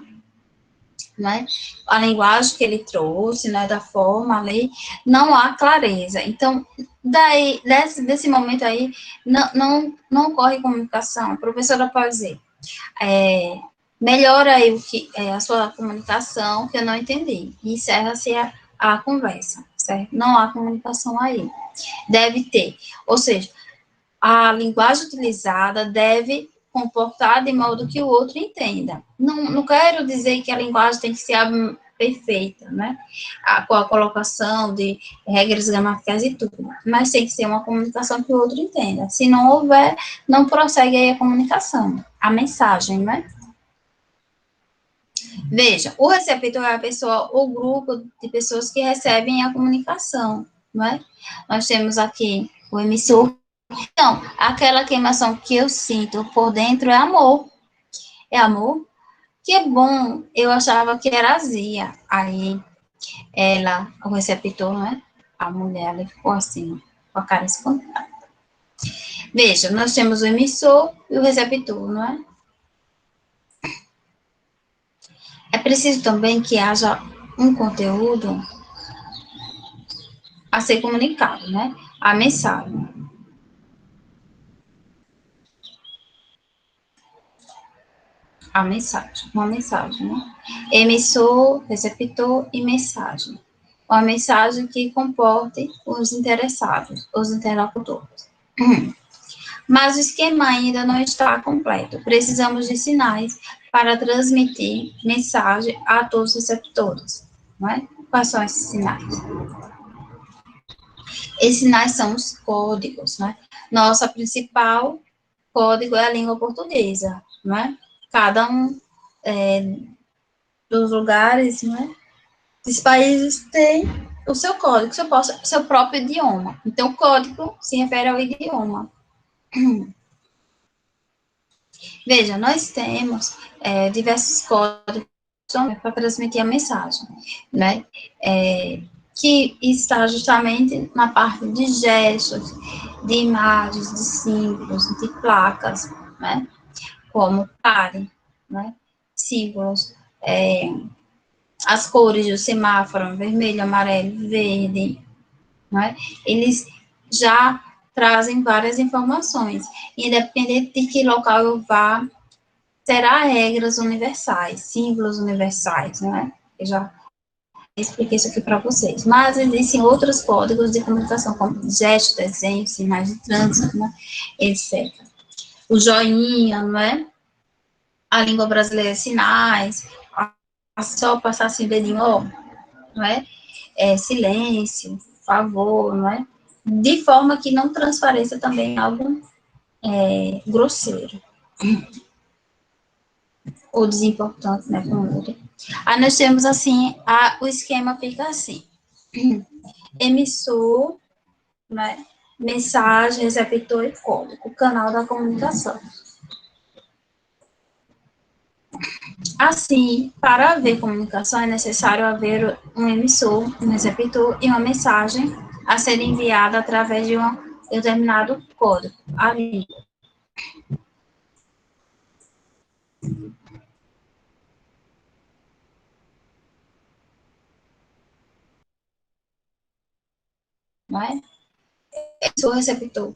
né? A linguagem que ele trouxe, né? Da forma ali, não há clareza. Então, daí, desse momento aí, não ocorre comunicação. A professora pode dizer, melhora aí a sua comunicação, que eu não entendi. E encerra-se a conversa, certo? Não há comunicação aí. Deve ter. Ou seja, a linguagem utilizada deve comportar de modo que o outro entenda. Não quero dizer que a linguagem tem que ser perfeita, né? Com a colocação de regras gramaticais e tudo, mas tem que ser uma comunicação que o outro entenda. Se não houver, não prossegue aí a comunicação, a mensagem, né? Veja, o receptor é a pessoa, o grupo de pessoas que recebem a comunicação, não é? Nós temos aqui o emissor. Então, aquela queimação que eu sinto por dentro é amor. É amor? Que bom, eu achava que era azia. Aí, ela, o receptor, né? A mulher, ela ficou assim, com a cara espantada. Veja, nós temos o emissor e o receptor, não é? É preciso também que haja um conteúdo a ser comunicado, né? A mensagem. Uma mensagem, né? Emissor, receptor e mensagem. Uma mensagem que comporte os interessados, os interlocutores. Mas o esquema ainda não está completo. Precisamos de sinais para transmitir mensagem a todos os receptores, não é? Quais são esses sinais? Esses sinais são os códigos, né? Nossa principal código é a língua portuguesa, não é? Cada um dos lugares, né? Os países têm o seu código, seu próprio idioma. Então, o código se refere ao idioma. Veja, nós temos diversos códigos para transmitir a mensagem, né? Que está justamente na parte de gestos, de imagens, de símbolos, de placas, né? Como pare, né? Símbolos, as cores do semáforo, vermelho, amarelo, verde, né? Eles já trazem várias informações. Independente de que local eu vá, terá regras universais, símbolos universais, né? Eu já expliquei isso aqui para vocês. Mas existem outros códigos de comunicação, como gestos, desenhos, sinais de trânsito, né? Etc. O joinha, não é? A língua brasileira, sinais, só passar assim o dedinho, ó, não é? Silêncio, favor, não é? De forma que não transpareça também algo grosseiro ou desimportante, né, com o outro. Aí nós temos, assim, o esquema fica assim, emissor, né, mensagem, receptor e código, o canal da comunicação. Assim, para haver comunicação, é necessário haver um emissor, um receptor e uma mensagem a ser enviada através de um determinado código, a língua. Não é? Emissor, receptor.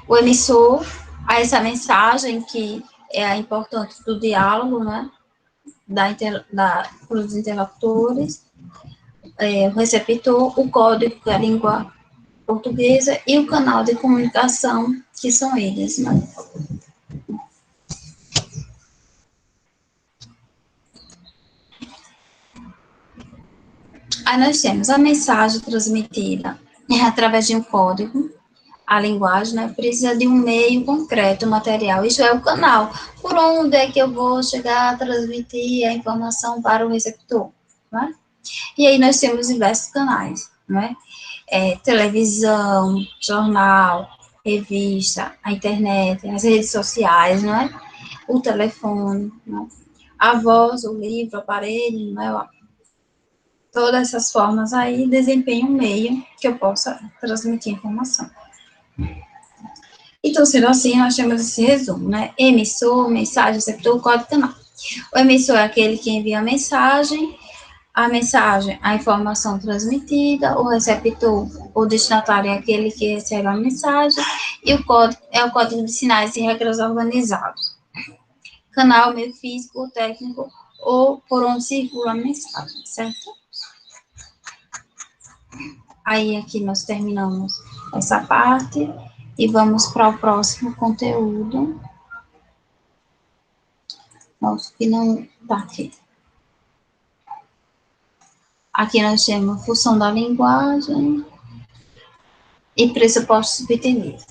O emissor, a essa mensagem que é a importante do diálogo, né? Dos interlocutores, o receptor, o código, que é a língua portuguesa, e o canal de comunicação, que são eles, né? Aí nós temos a mensagem transmitida através de um código, a linguagem, né, precisa de um meio concreto, material, isso é o canal, por onde é que eu vou chegar a transmitir a informação para o receptor, né? E aí nós temos diversos canais, né? Televisão, jornal, revista, a internet, as redes sociais, né? O telefone, né? A voz, o livro, o aparelho, né? Todas essas formas aí desempenham um meio que eu possa transmitir informação. Então, sendo assim, nós temos esse resumo, né? Emissor, mensagem, receptor, código, canal. O emissor é aquele que envia a mensagem, a informação transmitida, o receptor, o destinatário é aquele que recebe a mensagem, e o código é o código de sinais e regras organizados. Canal, meio físico ou técnico, ou por onde circula a mensagem, certo? Aí aqui nós terminamos essa parte e vamos para o próximo conteúdo. Nossa, que não tá aqui. Aqui nós temos função da linguagem e pressupostos subentendidos.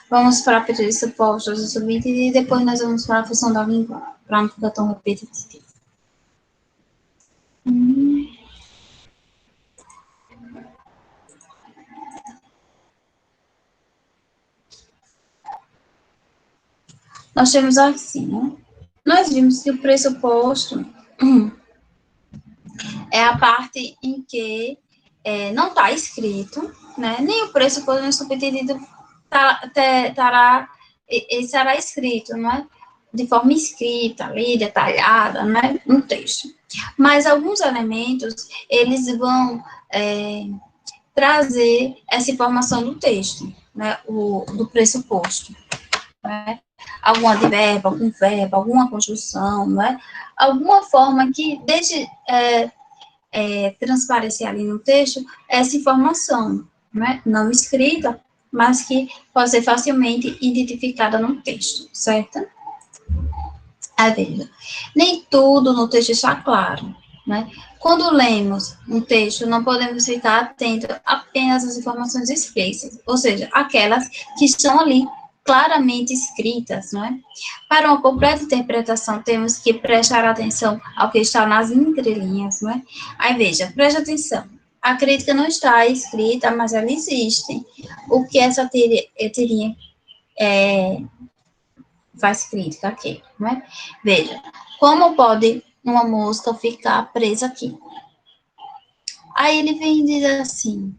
Vamos para pressupostos e subentendidos e depois nós vamos para a função da linguagem, para não ficar tão repetitivo. Nós temos assim, né? Nós vimos que o pressuposto é a parte em que não está escrito, né? Nem o pressuposto nem o subentendido será escrito, né? De forma escrita, ali, detalhada, né? No texto. Mas alguns elementos, eles vão trazer essa informação do texto, né? Do pressuposto, né? Algum advérbio, algum verbo, alguma construção, né? Alguma forma que deixe transparecer ali no texto essa informação, né? Não escrita, mas que pode ser facilmente identificada no texto, certo? Veja, nem tudo no texto está claro, né? Quando lemos um texto, não podemos ficar atentos apenas às informações explícitas, ou seja, aquelas que estão ali claramente escritas, não é? Para uma completa interpretação, temos que prestar atenção ao que está nas entrelinhas, não é? Aí veja, preste atenção. A crítica não está escrita, mas ela existe. O que essa tirinha faz crítica aqui, não é? Veja, como pode uma mosca ficar presa aqui? Aí ele vem dizer assim,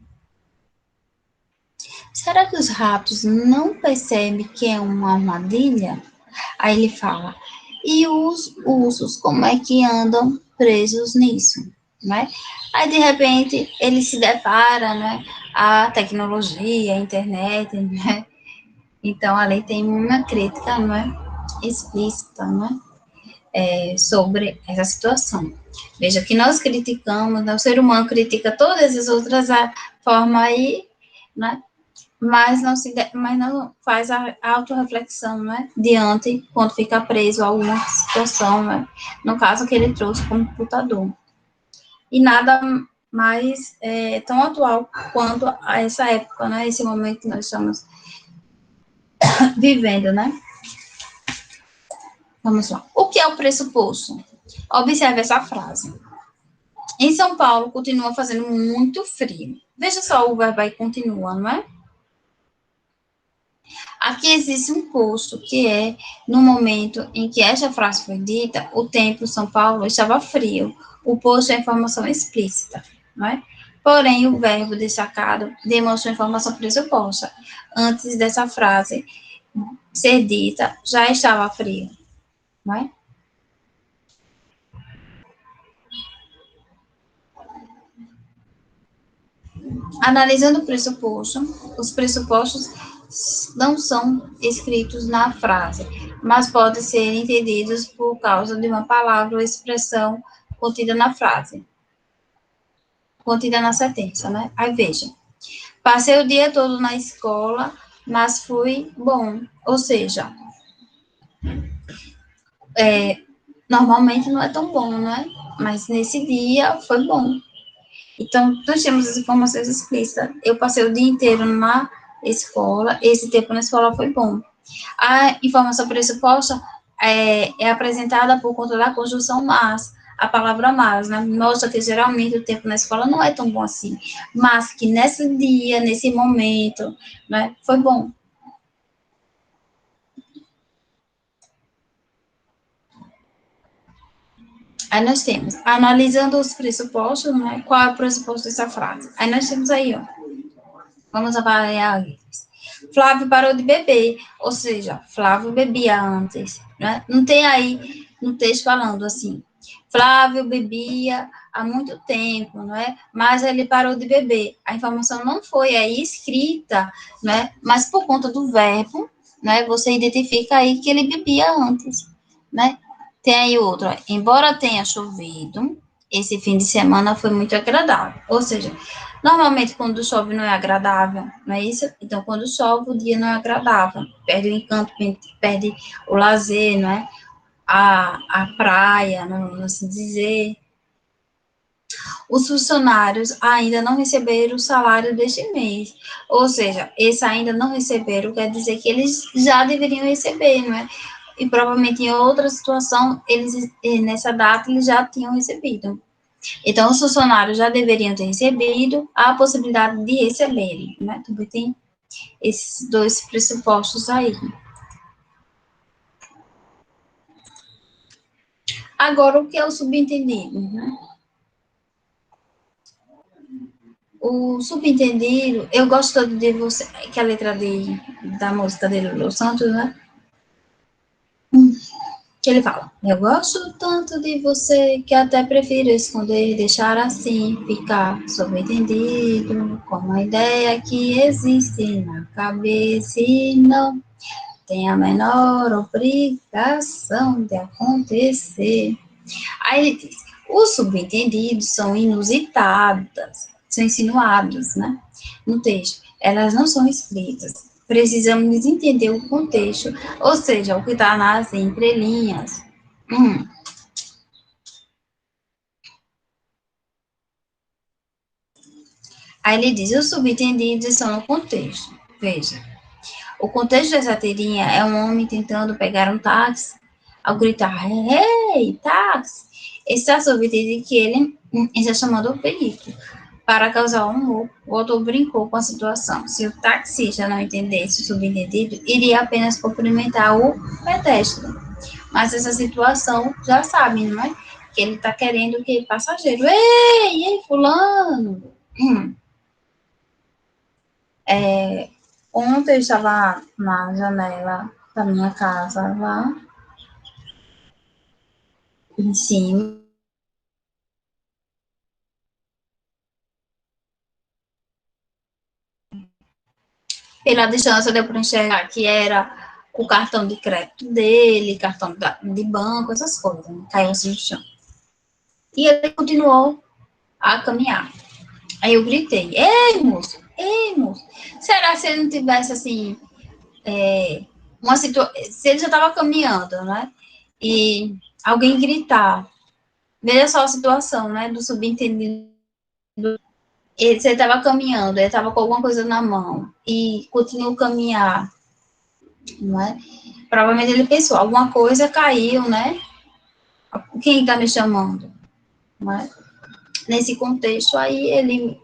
será que os ratos não percebem que é uma armadilha? Aí ele fala, e os ursos, como é que andam presos nisso? Né? Aí, de repente, ele se depara, né, a tecnologia, a internet, né? Então, ali tem uma crítica, não é? Explícita, não é? Sobre essa situação. Veja que nós criticamos, né? O ser humano critica todas as outras formas aí, né? Mas não faz a autorreflexão, né? Diante quando fica preso a alguma situação, né? No caso que ele trouxe como computador. E nada mais tão atual quanto a essa época, né? Esse momento que nós estamos vivendo, né? Vamos lá. O que é o pressuposto? Observe essa frase. Em São Paulo, continua fazendo muito frio. Veja só o verbo aí continua, não é? Aqui existe um posto que é, no momento em que esta frase foi dita, o tempo em São Paulo estava frio. O posto é informação explícita, não é? Porém, o verbo destacado demonstra informação pressuposta. Antes dessa frase ser dita, já estava frio, não é? Analisando o pressuposto, os pressupostos não são escritos na frase, mas podem ser entendidos por causa de uma palavra ou expressão contida na frase. contida na sentença, né? Aí veja, passei o dia todo na escola, mas fui bom. Ou seja, normalmente não é tão bom, né? Mas nesse dia foi bom. Então, nós temos as informações explícitas. Eu passei o dia inteiro na escola, esse tempo na escola foi bom. A informação pressuposta é apresentada por conta da conjunção mas, a palavra mas, né? Mostra que geralmente o tempo na escola não é tão bom assim, mas que nesse dia, nesse momento, né, foi bom. Aí nós temos, analisando os pressupostos, né? Qual é o pressuposto dessa frase? Aí nós temos aí, ó. Vamos avaliar. Flávio parou de beber, ou seja, Flávio bebia antes, né? Não tem aí no texto falando assim, Flávio bebia há muito tempo, não é? Mas ele parou de beber. A informação não foi aí escrita, né? Mas por conta do verbo, né? Você identifica aí que ele bebia antes, né? Tem aí outro, ó. Embora tenha chovido, esse fim de semana foi muito agradável. Ou seja, normalmente, quando chove, não é agradável, não é isso? Então, quando chove, o dia não é agradável. Perde o encanto, perde o lazer, não é? A praia, não assim dizer. Os funcionários ainda não receberam o salário deste mês. Ou seja, esses ainda não receberam, quer dizer que eles já deveriam receber, não é? E provavelmente em outra situação, eles, nessa data, eles já tinham recebido. Então, os funcionários já deveriam ter recebido a possibilidade de receberem, né? Também tem esses dois pressupostos aí. Agora, o que é o subentendido, né? O subentendido, eu gosto tanto de você, que a letra da música dele, Lulu Santos, né? Que ele fala, eu gosto tanto de você que até prefiro esconder, deixar assim, ficar subentendido, com a ideia que existe na cabeça e não tem a menor obrigação de acontecer. Aí ele diz, os subentendidos são inusitadas, são insinuados, né, no texto. Elas não são escritas. Precisamos entender o contexto, ou seja, o que está nas entrelinhas. Hum. Aí ele diz, os subentendidos estão no contexto. Veja, o contexto dessa tirinha é um homem tentando pegar um táxi, ao gritar, hey, táxi, está subentendido que ele está chamando o veículo. Para causar humor, o autor brincou com a situação. Se o taxista não entendesse o subentendido, iria apenas cumprimentar o pedestre. Mas essa situação já sabe, não é? Que ele está querendo que o passageiro, ei, fulano. Ontem eu estava na janela da minha casa, lá em cima. Pela distância deu para enxergar que era o cartão de crédito dele, cartão de banco, essas coisas. Né? Caiu assim no chão. E ele continuou a caminhar. Aí eu gritei, ei, moço, será que se ele não tivesse, assim, uma situação, se ele já estava caminhando, né, e alguém gritar, veja só a situação, né, do subentendido, ele, se ele estava caminhando, ele estava com alguma coisa na mão, e continuou a caminhar, não é, provavelmente ele pensou, alguma coisa caiu, né, quem está me chamando, não é, nesse contexto aí ele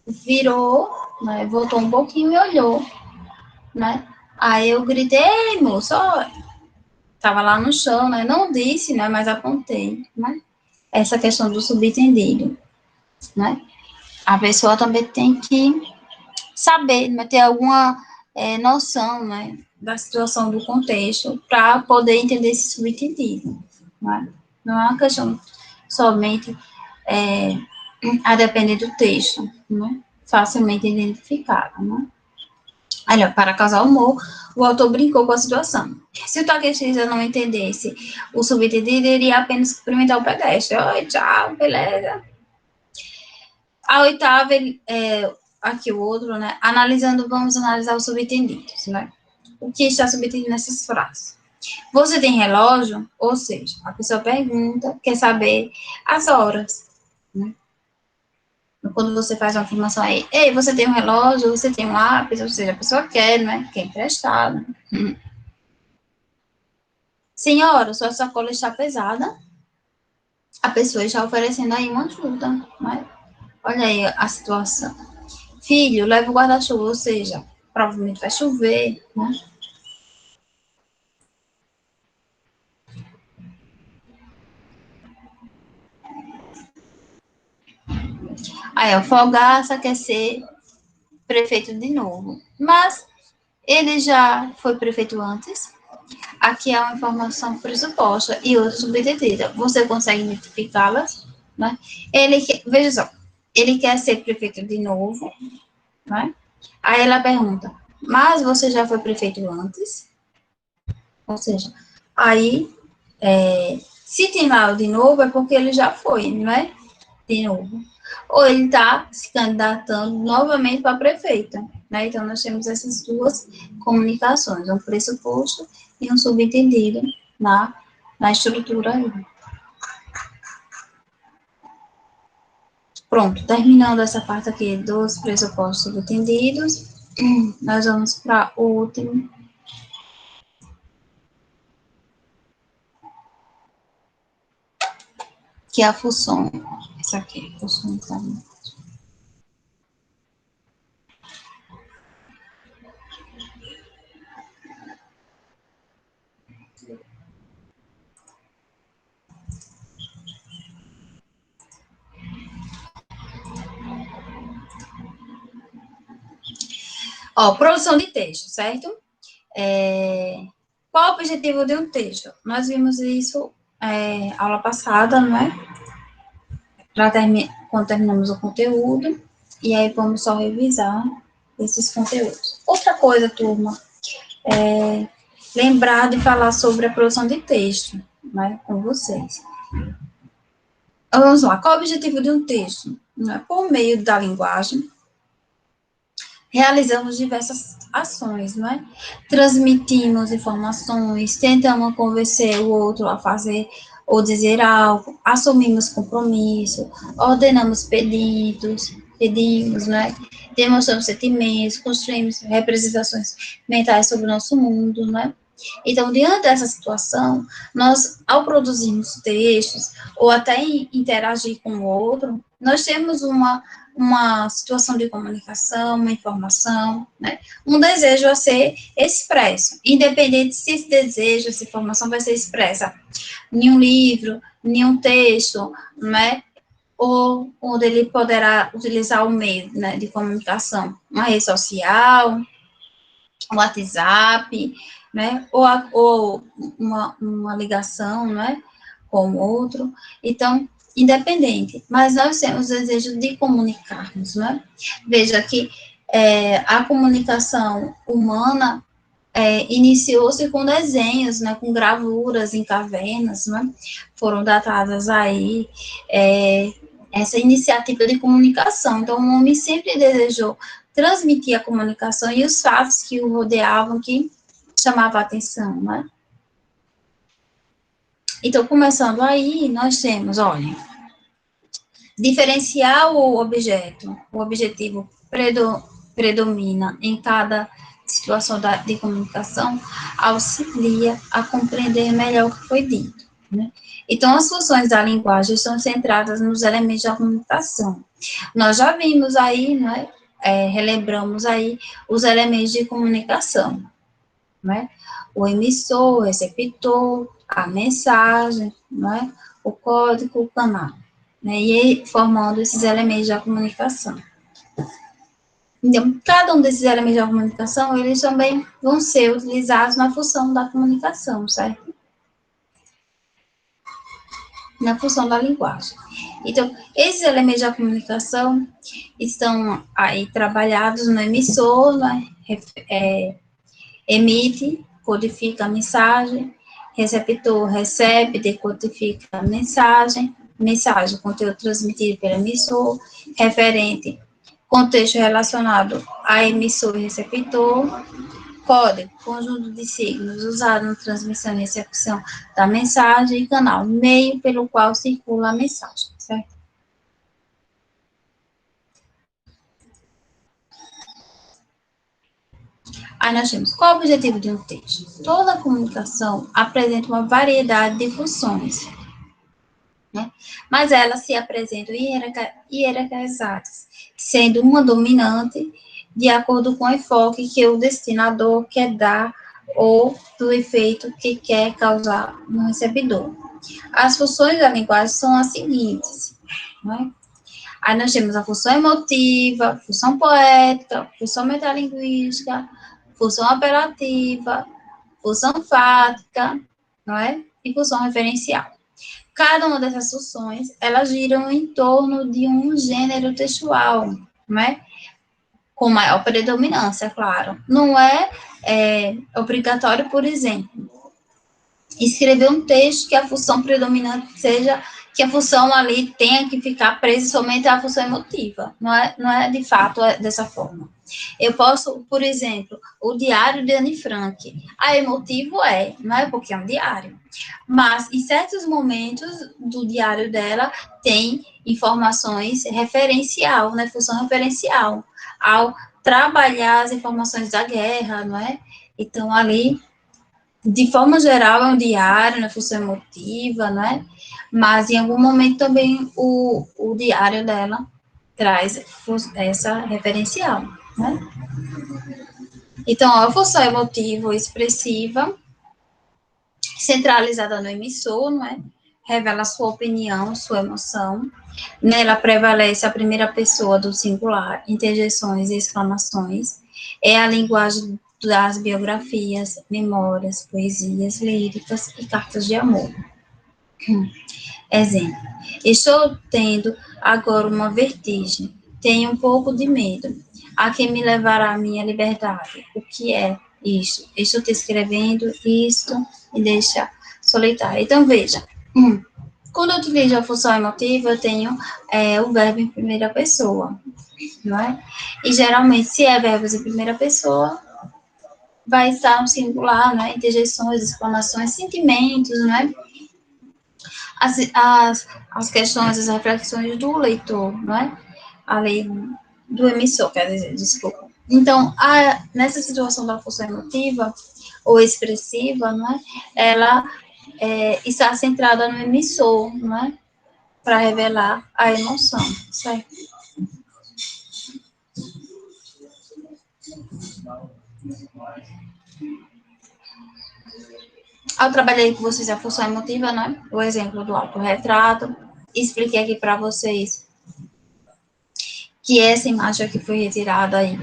virou, né, voltou um pouquinho e olhou, né? Aí eu gritei, moço, ó, tava lá no chão, né? Não disse, né? Mas apontei, né? Essa questão do subentendido, né? A pessoa também tem que saber, né? Ter alguma noção, né? Da situação, do contexto, para poder entender esse subentendido, né? Não é uma questão somente a depender do texto, né? Facilmente identificada, né? Olha, para causar humor, o autor brincou com a situação. Se o taxista não entendesse o subentendido, iria apenas cumprimentar o pedestre. Oi, tchau, beleza. A oitava, aqui o outro, né? Vamos analisar os subentendidos, né? O que está subentendido nessas frases? Você tem relógio? Ou seja, a pessoa pergunta, quer saber as horas, né? Quando você faz uma afirmação aí, ei, você tem um relógio, você tem um lápis, ou seja, a pessoa quer, né? Quer emprestado. Senhora, sua sacola está pesada. A pessoa está oferecendo aí uma ajuda, né? Olha aí a situação. Filho, leva o guarda-chuva, ou seja, provavelmente vai chover, né? Aí, o Fogaça quer ser prefeito de novo. Mas ele já foi prefeito antes. Aqui é uma informação pressuposta e outra subentendida. Você consegue identificá-las, né? Veja só, ele quer ser prefeito de novo, né? Aí ela pergunta, mas você já foi prefeito antes? Ou seja, aí, se tem lá o de novo, é porque ele já foi, não é? De novo. Ou ele está se candidatando novamente para prefeito, né? Então, nós temos essas duas comunicações, um pressuposto e um subentendido na estrutura aí. Pronto, terminando essa parte aqui dos pressupostos subentendidos, nós vamos para o último, que é a função. Essa aqui, a função também. Ó, produção de texto, certo? Qual o objetivo de um texto? Nós vimos isso aula passada, não é? Quando terminamos o conteúdo, e aí vamos só revisar esses conteúdos. Outra coisa, turma, lembrar de falar sobre a produção de texto, né, com vocês. Vamos lá, qual o objetivo de um texto? Por meio da linguagem, realizamos diversas ações, não é? Transmitimos informações, tentamos convencer o outro a fazer ou dizer algo, assumimos compromisso, ordenamos pedimos, né? Demonstramos sentimentos, construímos representações mentais sobre o nosso mundo, né? Então, diante dessa situação, nós, ao produzirmos textos, ou até interagir com o outro, nós temos uma situação de comunicação, uma informação, né? Um desejo a ser expresso, independente se esse desejo, essa informação vai ser expressa em um livro, em um texto, né? Ou onde ele poderá utilizar o meio, né, de comunicação, uma rede social, um WhatsApp, né? Ou uma ligação, né? Com o outro. Então, independente, mas nós temos o desejo de comunicarmos, né? Veja que a comunicação humana iniciou-se com desenhos, né, com gravuras em cavernas, né? Foram datadas aí essa iniciativa de comunicação. Então, o homem sempre desejou transmitir a comunicação e os fatos que o rodeavam que chamavam a atenção, né? Então, começando aí, nós temos, olha, diferenciar o objeto, o objetivo predomina em cada situação de comunicação, auxilia a compreender melhor o que foi dito, né? Então, as funções da linguagem estão centradas nos elementos da comunicação. Nós já vimos aí, né, relembramos aí os elementos de comunicação, né? O emissor, o receptor, a mensagem, né? O código, o canal, né? E formando esses elementos da comunicação. Então, cada um desses elementos da comunicação, eles também vão ser utilizados na função da comunicação, certo? Na função da linguagem. Então, esses elementos da comunicação estão aí trabalhados no emissor, né? Emite, codifica a mensagem, receptor recebe, decodifica a mensagem, mensagem, conteúdo transmitido pelo emissor, referente, contexto relacionado a emissor e receptor, código, conjunto de signos usado na transmissão e recepção da mensagem, e canal, meio pelo qual circula a mensagem, certo? Aí nós temos, qual o objetivo de um texto? Toda comunicação apresenta uma variedade de funções, né? Mas elas se apresentam hierarquizadas, sendo uma dominante de acordo com o enfoque que o destinador quer dar ou do efeito que quer causar no recebedor. As funções da linguagem são as seguintes, né? Aí nós temos a função emotiva, função poética, função metalinguística, função operativa, função fática, não é? E função referencial. Cada uma dessas funções, elas giram em torno de um gênero textual, não é? Com maior predominância, claro. Não é obrigatório, por exemplo, escrever um texto que a função predominante seja que a função ali tenha que ficar presa somente à função emotiva. Não é de fato dessa forma. Eu posso, por exemplo, o diário de Anne Frank. A emotivo não é porque é um diário. Mas, em certos momentos do diário dela, tem informações referencial, né? Função referencial. Ao trabalhar as informações da guerra, não é? Então, ali de forma geral, é um diário, na função emotiva, né? Mas em algum momento também o diário dela traz essa referencial, né? Então, a função emotiva ou expressiva, centralizada no emissor, não é? Revela sua opinião, sua emoção. Nela prevalece a primeira pessoa do singular, interjeições e exclamações. É a linguagem das biografias, memórias, poesias líricas e cartas de amor. Exemplo. Estou tendo agora uma vertigem. Tenho um pouco de medo. A que me levará a minha liberdade? O que é isso? Estou te escrevendo isto e deixa solitária. Então, veja. Quando eu utilizo a função emotiva, eu tenho o verbo em primeira pessoa, não é? E geralmente, se é verbos em primeira pessoa, vai estar no singular, né? Interjeições, exclamações, sentimentos, né? As questões, as reflexões do leitor, não é? Além do emissor, quer dizer, desculpa. Então, nessa situação da função emotiva ou expressiva, não é? Ela está centrada no emissor, não é? Para revelar a emoção, certo? Eu trabalhei com vocês a função emotiva, né? O exemplo do autorretrato. Expliquei aqui para vocês que essa imagem aqui foi retirada aí,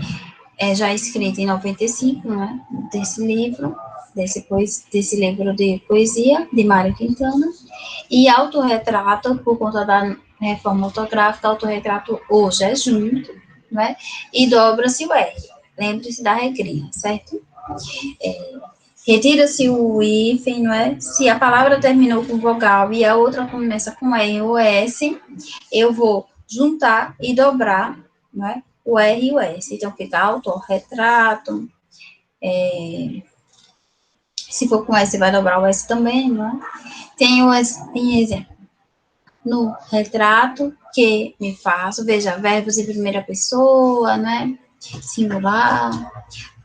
já escrita em 95, né? Desse livro, desse livro de poesia, de Mário Quintana. E autorretrato, por conta da reforma ortográfica, autorretrato hoje é junto, né? E dobra-se o R. Lembre-se da regrinha, certo? Retira-se o hífen, não é? Se a palavra terminou com vogal e a outra começa com R ou S, eu vou juntar e dobrar, não é? O R e o S. Então, fica autorretrato. Se for com S, vai dobrar o S também, não é? Tem exemplo. No retrato que me faço, veja, verbos em primeira pessoa, né? Singular,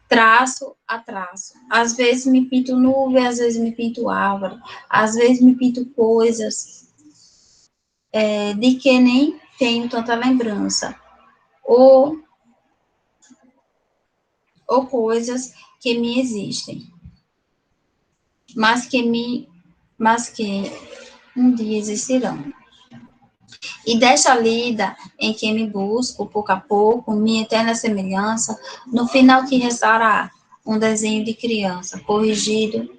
traço a traço. Às vezes me pinto nuvem, às vezes me pinto árvore, às vezes me pinto coisas de que nem tenho tanta lembrança, ou coisas que me existem, mas que um dia existirão. E desta lida em que me busco, pouco a pouco, minha eterna semelhança, no final que restará um desenho de criança, corrigido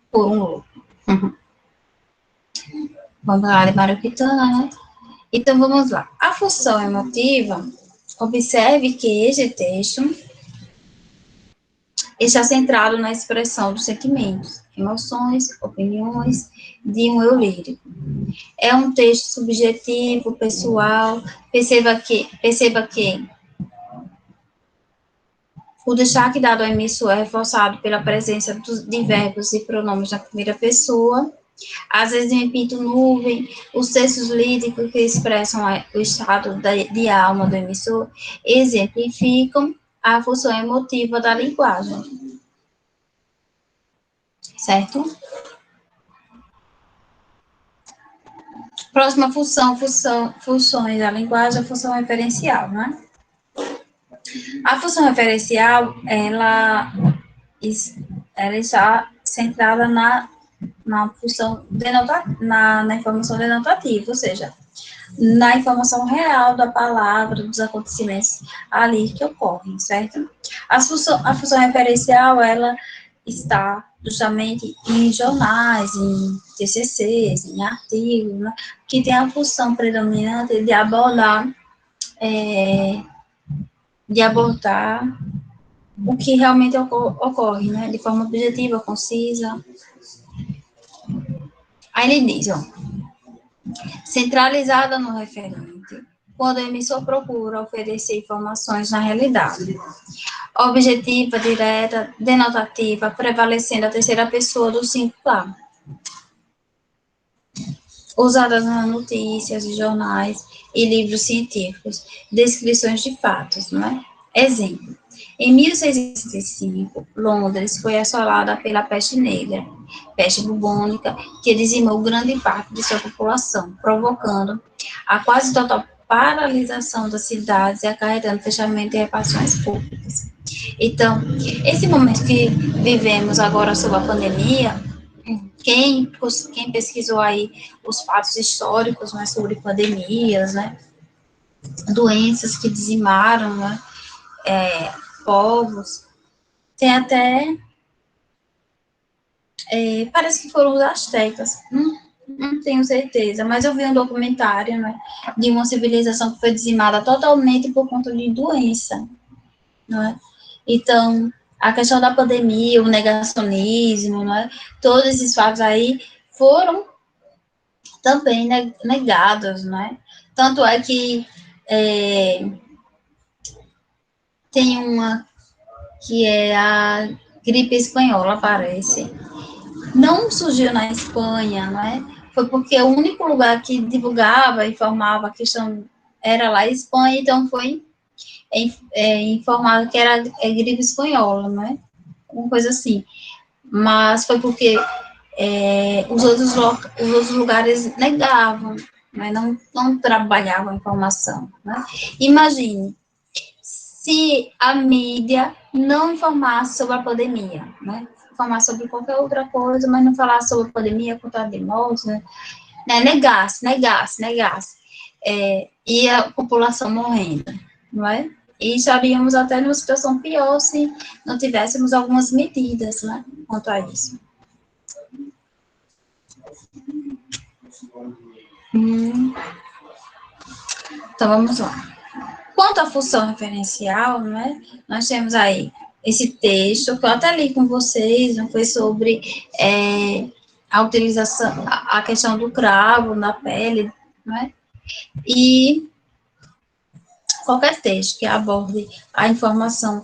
por um louco. Vamos lá, de Mário Quintana, né? Então, vamos lá. A função emotiva, observe que este texto está centrado na expressão dos sentimentos, emoções, opiniões de um eu lírico. É um texto subjetivo, pessoal. Perceba que o destaque dado ao emissor é reforçado pela presença de verbos e pronomes na primeira pessoa. Às vezes, repito, nuvem, os textos líricos que expressam o estado de alma do emissor exemplificam a função emotiva da linguagem. Certo? Próxima funções da linguagem, a função referencial, né? A função referencial, ela está centrada na função na informação denotativa, ou seja, na informação real da palavra, dos acontecimentos ali que ocorrem, certo? A função referencial, ela está justamente em jornais, em TCCs, em artigos, né, que tem a função predominante de abordar o que realmente ocorre, né, de forma objetiva, concisa. Aí ele diz, ó, centralizada no referente, quando o emissor procura oferecer informações na realidade. Objetiva, direta, denotativa, prevalecendo a terceira pessoa do singular. Usadas nas notícias, jornais e livros científicos, descrições de fatos, não é? Exemplo. Em 1665, Londres foi assolada pela peste negra, peste bubônica, que dizimou grande parte de sua população, provocando a quase total paralisação das cidades e acarretando fechamento de repartições públicas. Então, esse momento que vivemos agora sobre a pandemia, quem pesquisou aí os fatos históricos, né, sobre pandemias, né, doenças que dizimaram, né, povos, tem até, parece que foram os astecas, não tenho certeza, mas eu vi um documentário, né, de uma civilização que foi dizimada totalmente por conta de doença, não é? Então, a questão da pandemia, o negacionismo, né, todos esses fatos aí foram também negados, né? Tanto é que tem uma que é a gripe espanhola, parece. Não surgiu na Espanha, né? Foi porque o único lugar que divulgava, informava a questão era lá a Espanha, então foi informado que era gripe espanhola, né? Uma coisa assim. Mas foi porque os outros lugares negavam, mas não trabalhavam a informação. Né? Imagine se a mídia não informasse sobre a pandemia, né? Informasse sobre qualquer outra coisa, mas não falasse sobre a pandemia, quantidade de mortes, né? Negasse. E a população morrendo, não é? E estaríamos até numa situação pior se não tivéssemos algumas medidas, né, quanto a isso. Então, vamos lá. Quanto à função referencial, né, nós temos aí esse texto, que eu até li com vocês, não foi sobre a utilização, a questão do cravo na pele, né, e qualquer texto que aborde a informação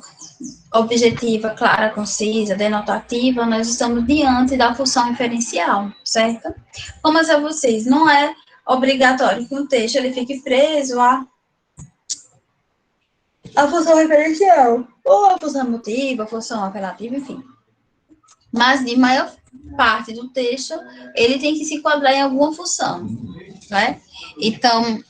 objetiva, clara, concisa, denotativa, nós estamos diante da função referencial, certo? Como eu sei a vocês, não é obrigatório que um texto ele fique preso à função referencial, ou a função emotiva, a função apelativa, enfim. Mas, de maior parte do texto, ele tem que se enquadrar em alguma função, né? Então,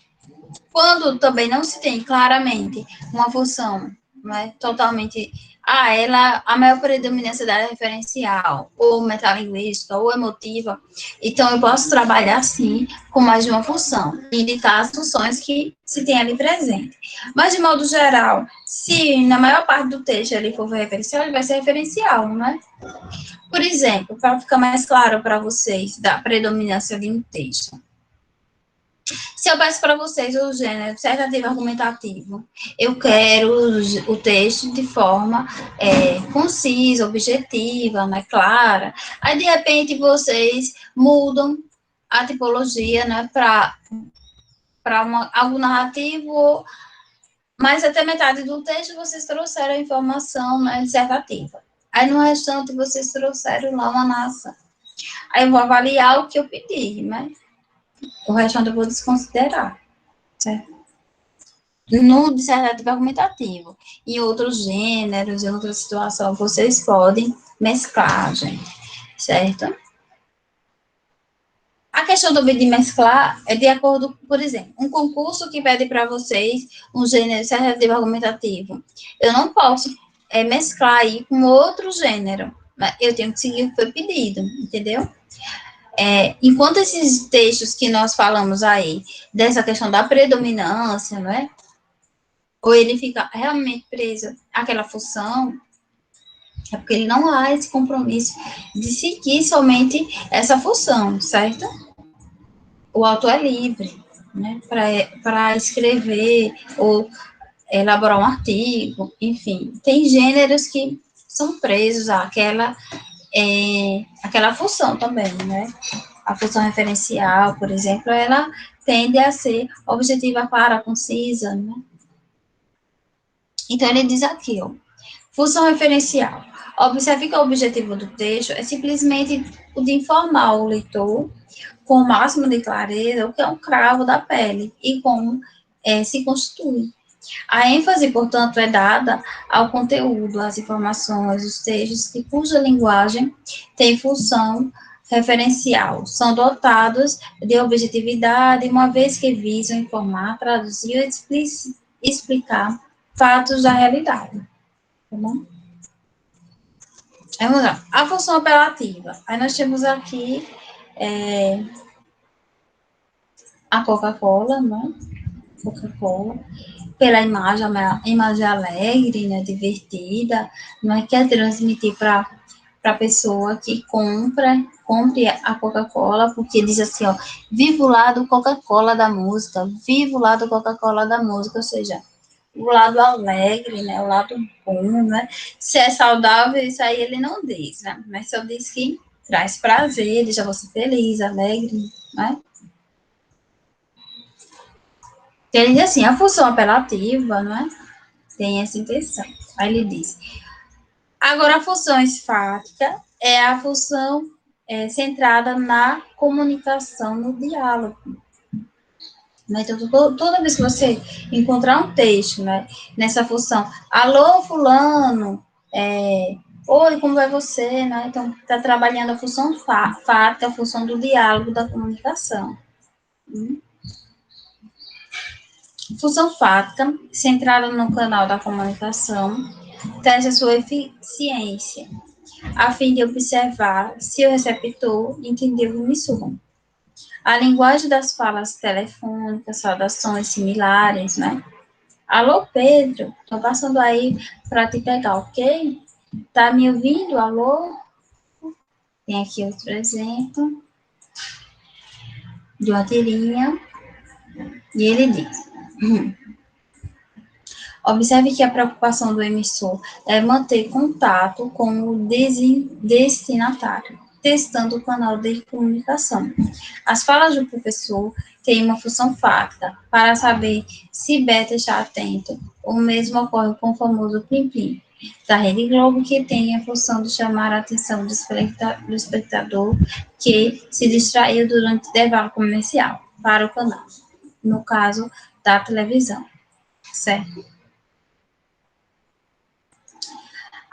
quando também não se tem claramente uma função, né, totalmente, a maior predominância da referencial, ou metalinguística, ou emotiva, então eu posso trabalhar, sim, com mais de uma função, indicar as funções que se tem ali presente. Mas, de modo geral, se na maior parte do texto ele for referencial, ele vai ser referencial, né? Por exemplo, para ficar mais claro para vocês da predominância de um texto, se eu peço para vocês o gênero dissertativo argumentativo, eu quero o texto de forma concisa, objetiva, né, clara. Aí, de repente, vocês mudam a tipologia, né, para algo narrativo, mas até metade do texto vocês trouxeram a informação, né, dissertativa. Aí no restante vocês trouxeram lá uma narração. Aí eu vou avaliar o que eu pedi, né? O restante eu vou desconsiderar, certo? No dissertativo argumentativo. Em outros gêneros, em outras situações, vocês podem mesclar, gente, certo? A questão também de mesclar é de acordo, por exemplo, um concurso que pede para vocês um gênero dissertativo argumentativo. Eu não posso mesclar aí com outro gênero. Eu tenho que seguir o que foi pedido, entendeu? Enquanto esses textos que nós falamos aí, dessa questão da predominância, não é? Ou ele fica realmente preso àquela função, é porque ele não há esse compromisso de seguir somente essa função, certo? O autor é livre, né, para escrever ou elaborar um artigo, enfim. Tem gêneros que são presos àquela função também, né? A função referencial, por exemplo, ela tende a ser objetiva, clara, concisa, né? Então, ele diz aqui, ó, função referencial. Observe que o objetivo do texto é simplesmente o de informar o leitor com o máximo de clareza o que é um cravo da pele e como se constitui. A ênfase, portanto, é dada ao conteúdo, às informações, os textos cuja linguagem tem função referencial. São dotados de objetividade, uma vez que visam informar, traduzir ou explicar fatos da realidade. Tá bom? Vamos lá. A função apelativa. Aí nós temos aqui a Coca-Cola, né? Coca-Cola, pela imagem, uma imagem alegre, né, divertida, não é, quer transmitir para a pessoa que compre a Coca-Cola, porque diz assim, ó, viva o lado Coca-Cola da música, viva o lado Coca-Cola da música, ou seja, o lado alegre, né, o lado bom, né, se é saudável, isso aí ele não diz, né, mas só diz que traz prazer, deixa você feliz, alegre, né. Ele diz assim, a função apelativa, não é? Tem essa intenção. Aí ele diz, agora a função enfática é a função centrada na comunicação, no diálogo. Né? Então, toda vez que você encontrar um texto, né, nessa função, alô, fulano, oi, como vai você? Né? Então, está trabalhando a função fática, a função do diálogo, da comunicação. Função fática, centrada no canal da comunicação, testa sua eficiência, a fim de observar se o receptor entendeu o emissor. A linguagem das falas telefônicas, saudações similares, né? Alô, Pedro, estou passando aí para te pegar, ok? Tá me ouvindo? Alô? Tem aqui outro exemplo de uma tirinha, e ele diz... Observe que a preocupação do emissor é manter contato com o destinatário, testando o canal de comunicação. As falas do professor têm uma função fática para saber se Beto está atento. O mesmo ocorre com o famoso plim-plim da Rede Globo, que tem a função de chamar a atenção do espectador que se distraiu durante o intervalo comercial para o canal, no caso da televisão, certo?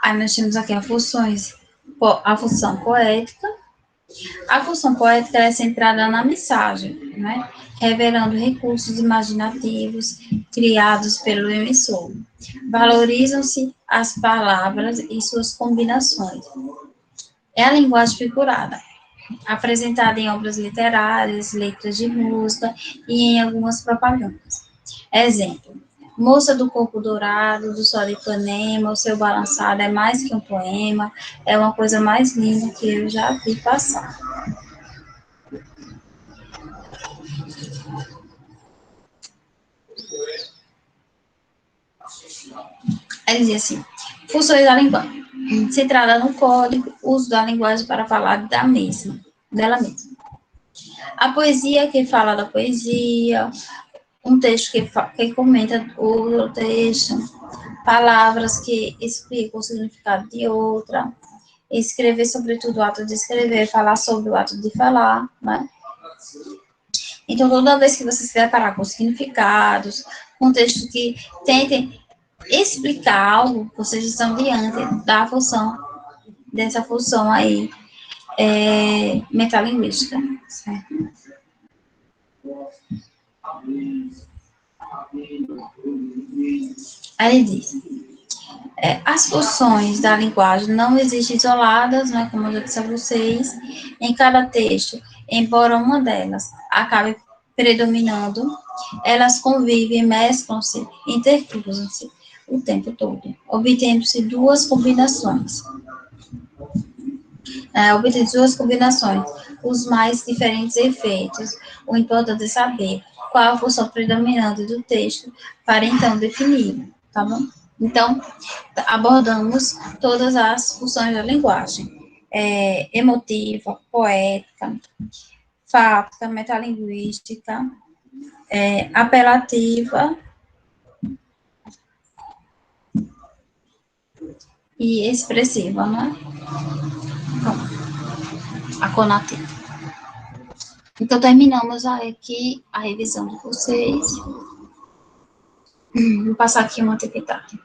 Aí nós temos aqui a função poética. A função poética é centrada na mensagem, né? Revelando recursos imaginativos criados pelo emissor. Valorizam-se as palavras e suas combinações. É a linguagem figurada, apresentada em obras literárias, letras de música e em algumas propagandas. Exemplo: Moça do corpo dourado, do sol de Ipanema, o seu balançado é mais que um poema, é uma coisa mais linda que eu já vi passar. Aí dizia assim, funções da linguagem, centrada no código, uso da linguagem para falar dela mesma. A poesia que fala da poesia, um texto que comenta o texto, palavras que explicam o significado de outra, escrever sobretudo o ato de escrever, falar sobre o ato de falar, né? Então, toda vez que você se deparar com significados, com textos que tentem explicar algo, vocês estão diante da função, dessa função aí, metalinguística, certo? Aí ele diz, as funções da linguagem não existem isoladas, né, como eu disse a vocês, em cada texto, embora uma delas acabe predominando, elas convivem, mesclam-se, intercruzam-se o tempo todo, obtendo-se duas combinações. Obtendo duas combinações, os mais diferentes efeitos. O importante é saber qual a função predominante do texto para então definir, tá bom? Então, abordamos todas as funções da linguagem. Emotiva, poética, fática, metalinguística, apelativa e expressiva, né? Então, a conativa. Então, terminamos aqui a revisão de vocês. Vou passar aqui uma atividade.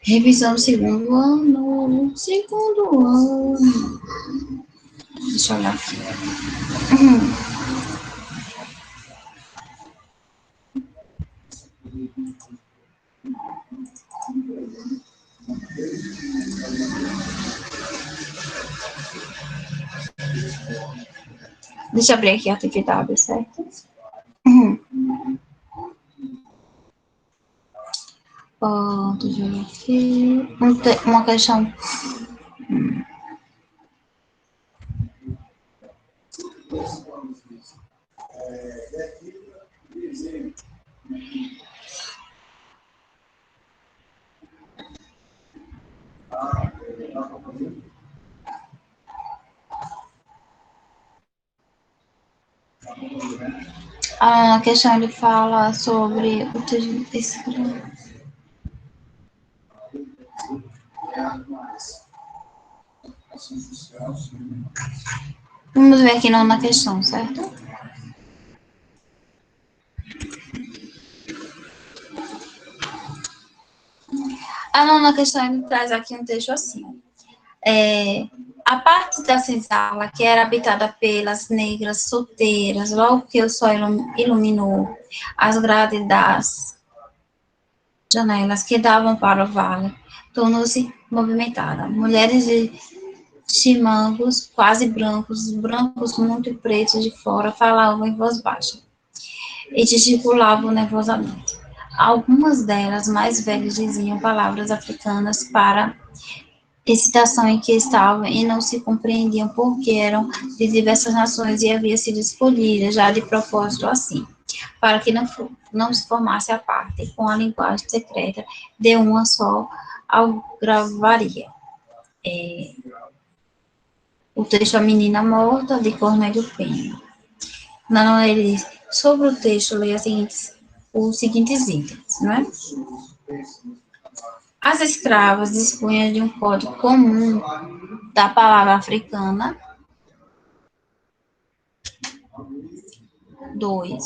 Revisão segundo ano. Segundo ano. Deixa eu olhar aqui. Deixa eu abrir aqui a atividade, certo? Deixa eu ver aqui. Uma questão. A questão ele fala sobre o texto. Vamos ver aqui na questão, certo? A nona questão ele traz aqui um texto assim. A parte da senzala, que era habitada pelas negras solteiras, logo que o sol iluminou as grades das janelas que davam para o vale, tornou-se movimentada. Mulheres de chimangos, quase brancos, brancos muito pretos de fora, falavam em voz baixa e gesticulavam nervosamente. Algumas delas, mais velhas, diziam palavras africanas para excitação em que estavam e não se compreendiam porque eram de diversas nações e havia sido escolhida já de propósito assim, para que não se formasse a parte com a linguagem secreta de uma só algravaria. O texto A Menina Morta, de Cornélio Penha. Não, ele diz, sobre o texto, leia os seguintes itens, não é? As escravas dispunham de um código comum da palavra africana. 2.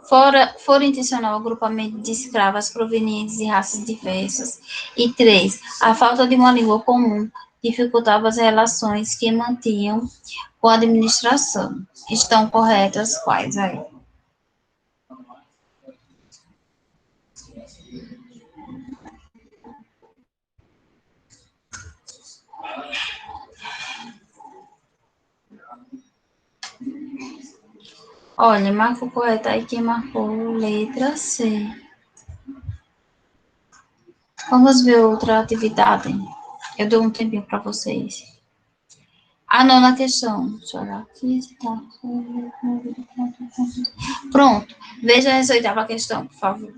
Fora intencional o agrupamento de escravas provenientes de raças diversas. E 3. A falta de uma língua comum dificultava as relações que mantinham com a administração. Estão corretas quais aí? Olha, marcou correto aí quem marcou letra C. Vamos ver outra atividade. Eu dou um tempinho para vocês. A nona questão. Deixa eu olhar aqui. Tá. Pronto. Veja essa oitava questão, por favor.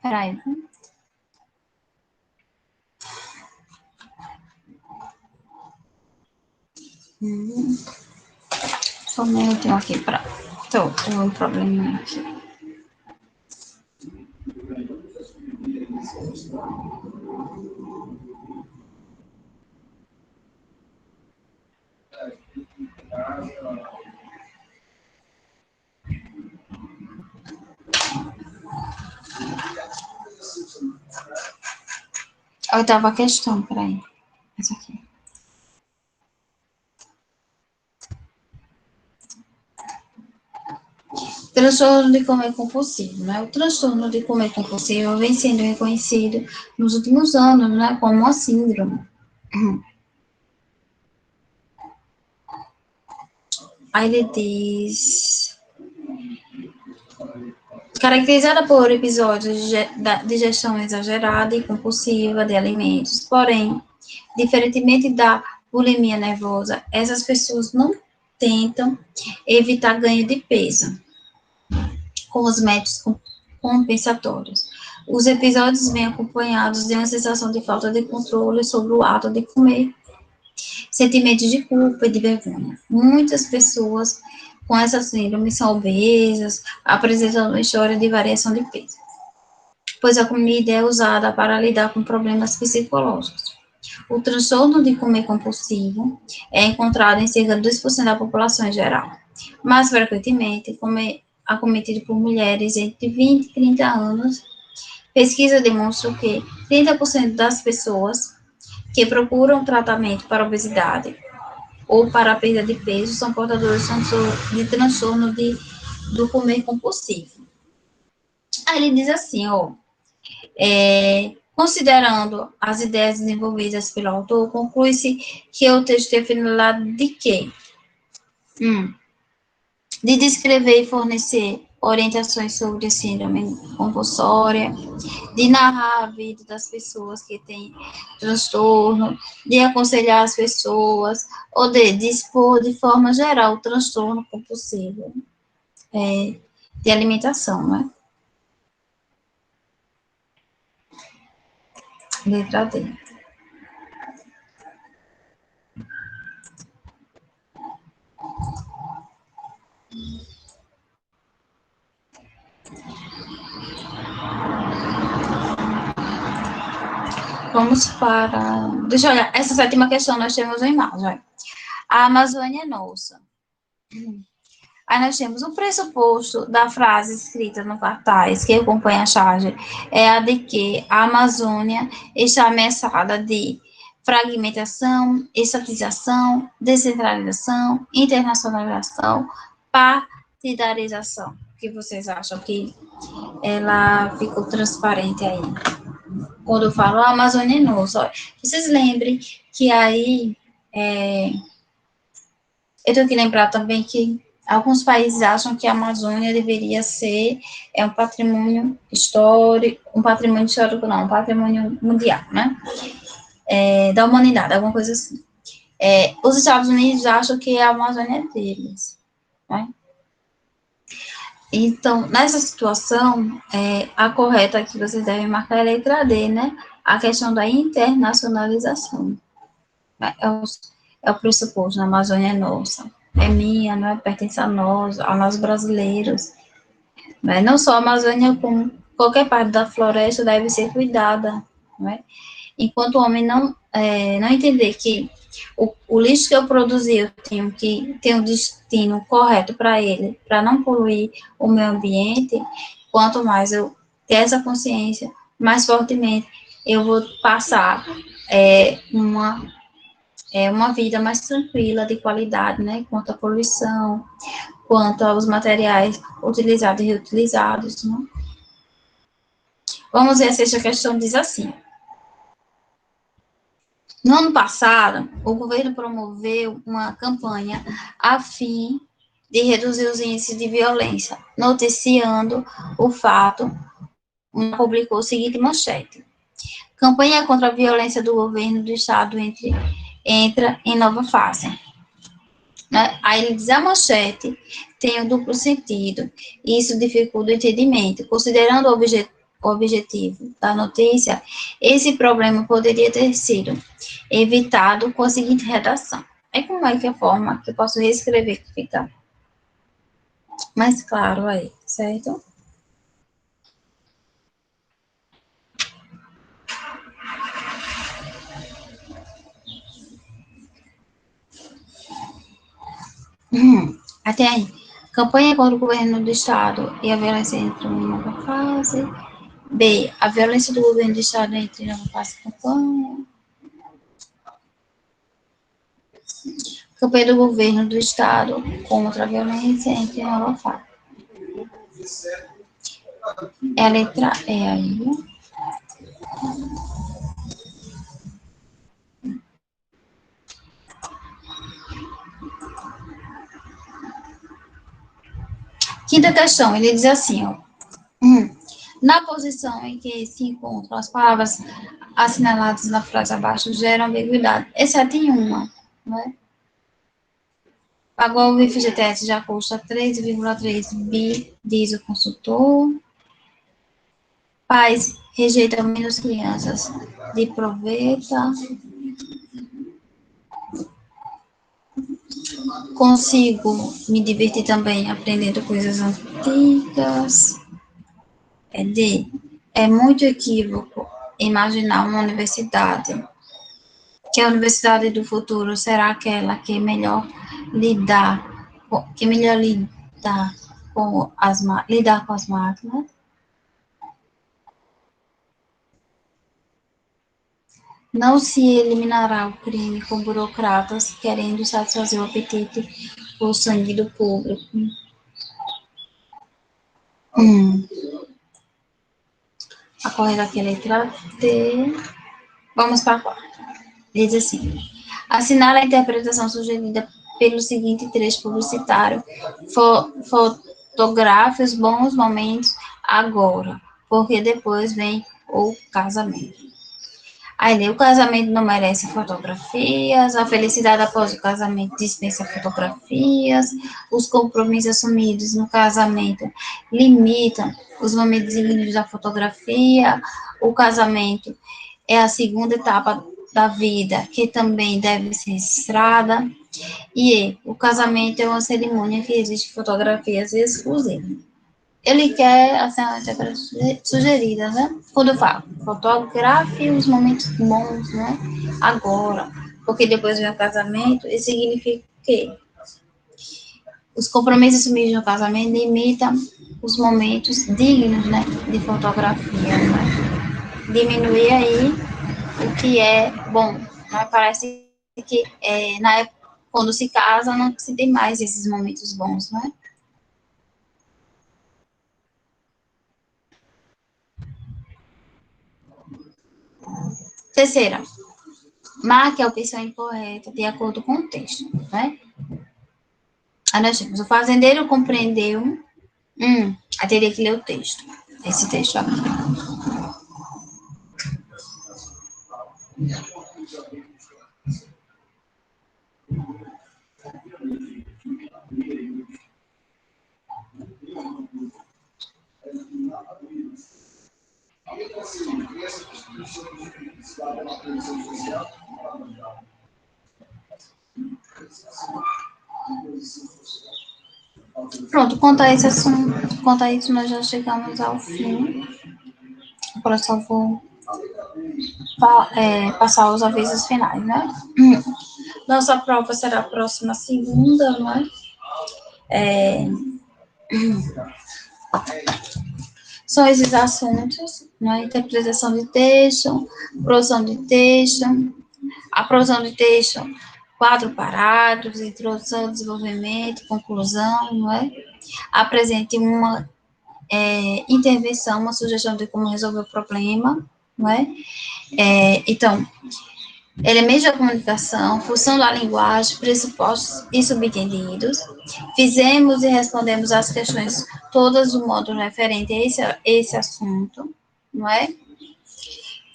Peraí. Só um minutinho aqui para. Tô com um probleminha aqui. A oitava questão, peraí. Essa aqui. Transtorno de comer compulsivo, né? O transtorno de comer compulsivo vem sendo reconhecido nos últimos anos, né, como uma síndrome. Aí ele diz, caracterizada por episódios de digestão exagerada e compulsiva de alimentos, porém, diferentemente da bulimia nervosa, essas pessoas não tentam evitar ganho de peso com os métodos compensatórios. Os episódios vêm acompanhados de uma sensação de falta de controle sobre o ato de comer, sentimentos de culpa e de vergonha. Muitas pessoas com essa síndrome são obesas, apresentam uma história de variação de peso, pois a comida é usada para lidar com problemas psicológicos. O transtorno de comer compulsivo é encontrado em cerca de 2% da população em geral, mais frequentemente acometido por mulheres entre 20 e 30 anos. Pesquisa demonstra que 30% das pessoas que procuram tratamento para obesidade ou para a perda de peso são portadores de transtorno do comer compulsivo. Aí ele diz assim, ó, considerando as ideias desenvolvidas pelo autor, conclui-se que o texto tem a finalidade de quê? De descrever e fornecer orientações sobre a síndrome compulsória, de narrar a vida das pessoas que têm transtorno, de aconselhar as pessoas, ou de dispor de forma geral o transtorno compulsivo de alimentação, né? Letra D. Vamos para. Deixa eu olhar. Essa sétima questão nós temos em imagem. A Amazônia é nossa. Aí nós temos o pressuposto da frase escrita no cartaz que acompanha a charge é a de que a Amazônia está ameaçada de fragmentação, estatização, descentralização, internacionalização, partidarização. O que vocês acham que ela ficou transparente aí? Quando eu falo a Amazônia é nossa, vocês lembrem que aí eu tenho que lembrar também que alguns países acham que a Amazônia deveria ser um patrimônio histórico, um patrimônio mundial, né? Da humanidade, alguma coisa assim. Os Estados Unidos acham que a Amazônia é deles, né? Então, nessa situação, a correta que vocês devem marcar é a letra D, né? A questão da internacionalização. É o pressuposto, a Amazônia é nossa, é minha, não é? Pertence a nós brasileiros. Não só a Amazônia, como qualquer parte da floresta deve ser cuidada, não é? Enquanto o homem não entender que o lixo que eu produzi, eu tenho que ter um destino correto para ele, para não poluir o meio ambiente, quanto mais eu ter essa consciência, mais fortemente eu vou passar uma vida mais tranquila, de qualidade, né? Quanto à poluição, quanto aos materiais utilizados e reutilizados, né? Vamos ver se essa questão diz assim. No ano passado, o governo promoveu uma campanha a fim de reduzir os índices de violência, noticiando o fato, publicou o seguinte manchete: campanha contra a violência do governo do estado entra em nova fase. Né? Aí ele diz a manchete tem um duplo sentido, e isso dificulta o entendimento. Considerando o objetivo da notícia, esse problema poderia ter sido evitado com a seguinte redação. É como é que é a forma que eu posso reescrever que fica mais claro aí, certo? Até aí. Campanha contra o governo do Estado e a violência entra em nova fase. B. A violência do governo do Estado entra em nova fase de campanha. Campanha do governo do Estado contra a violência entra em nova fase. É a letra E aí. Quinta questão, ele diz assim, ó. Na posição em que se encontram as palavras assinaladas na frase abaixo geram ambiguidade, exceto em uma, né? Pagou o FGTS já custa 3,3 bi, diz o consultor. Pais rejeitam menos crianças de proveta. Consigo me divertir também aprendendo coisas antigas. É muito equívoco imaginar uma universidade, que a universidade do futuro será aquela que melhor lidar com as máquinas. Não se eliminará o crime com burocratas querendo satisfazer o apetite por sangue do público. A correta aqui é a letra T. Vamos para a quarta. Diz assim: assinala a interpretação sugerida pelo seguinte trecho publicitário: fotografe os bons momentos agora, porque depois vem o casamento. Aí, o casamento não merece fotografias, a felicidade após o casamento dispensa fotografias, os compromissos assumidos no casamento limitam os momentos dignos da fotografia, o casamento é a segunda etapa da vida, que também deve ser registrada, e o casamento é uma cerimônia que exige fotografias exclusivas. Ele quer assim, as sugeridas, né? Quando eu falo, fotografe os momentos bons, né? Agora, porque depois vem o casamento, isso significa o quê? Os compromissos assumidos no casamento limitam os momentos dignos, né? De fotografia, né? Diminuir aí o que é bom, né? Parece que na época, quando se casa, não se tem mais esses momentos bons, né? Terceira, marque a opção incorreta de acordo com o texto, né? Aí nós temos, o fazendeiro compreendeu, aí teria que ler o texto, esse texto aqui. Pronto, quanto a esse assunto, quanto a isso, nós já chegamos ao fim. Agora só vou passar os avisos finais, né? Nossa prova será a próxima segunda, não é? São esses assuntos, né? Interpretação de texto, produção de texto, a produção de texto, 4 parágrafos, introdução, desenvolvimento, conclusão, não é? Apresente uma intervenção, uma sugestão de como resolver o problema, não é? Então, elementos da comunicação, função da linguagem, pressupostos e subentendidos. Fizemos e respondemos as questões todas do modo referente a esse assunto, não é?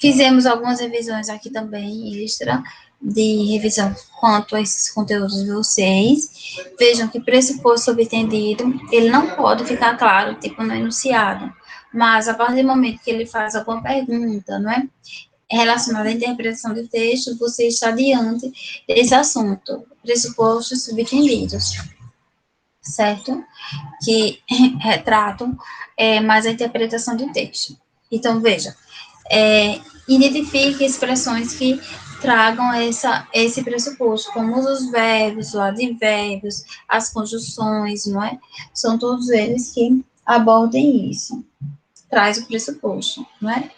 Fizemos algumas revisões aqui também, extra, de revisão quanto a esses conteúdos de vocês. Vejam que pressuposto subentendido, ele não pode ficar claro, tipo, no enunciado. Mas, a partir do momento que ele faz alguma pergunta, não é? Relacionada à interpretação de texto, você está diante desse assunto, pressupostos subentendidos, certo? Que retratam mais a interpretação de texto. Então, veja, identifique expressões que tragam esse pressuposto, como os verbos, os advérbios, as conjunções, não é? São todos eles que abordem isso. Traz o pressuposto, não é?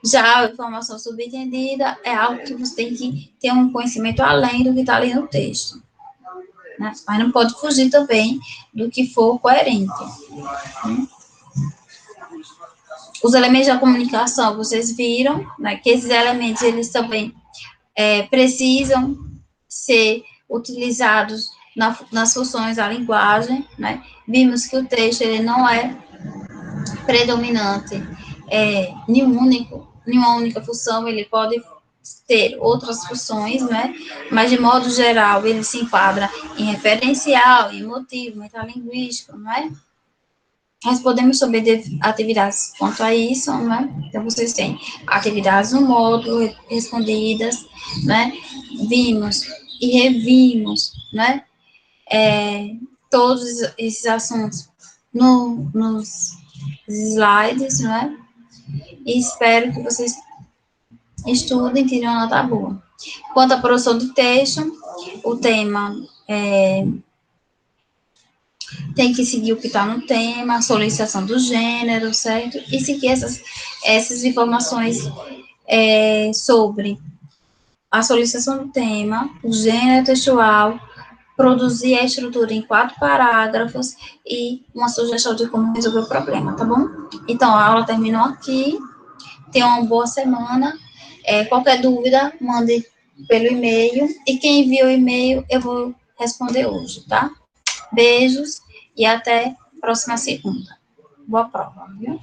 Já a informação subentendida é algo que você tem que ter um conhecimento além do que está ali no texto. Né? Mas não pode fugir também do que for coerente. Né? Os elementos da comunicação, vocês viram, né, que esses elementos, eles também precisam ser utilizados nas funções da linguagem, né? Vimos que o texto, ele não é predominante nenhuma única função, ele pode ter outras funções, né? Mas, de modo geral, ele se enquadra em referencial, em motivo, metalinguístico, não é? Respondemos sobre atividades quanto a isso, né? Então, vocês têm atividades no módulo respondidas, né? Vimos e revimos, né? Todos esses assuntos nos slides, né? E espero que vocês estudem e tirem uma nota boa. Quanto à produção de texto, o tema tem que seguir o que está no tema, a solicitação do gênero, certo? E seguir essas informações sobre a solicitação do tema, o gênero textual, produzir a estrutura em 4 parágrafos e uma sugestão de como resolver o problema, tá bom? Então, a aula terminou aqui. Tenha uma boa semana. Qualquer dúvida, mande pelo e-mail. E quem enviou o e-mail, eu vou responder hoje, tá? Beijos e até a próxima segunda. Boa prova, viu?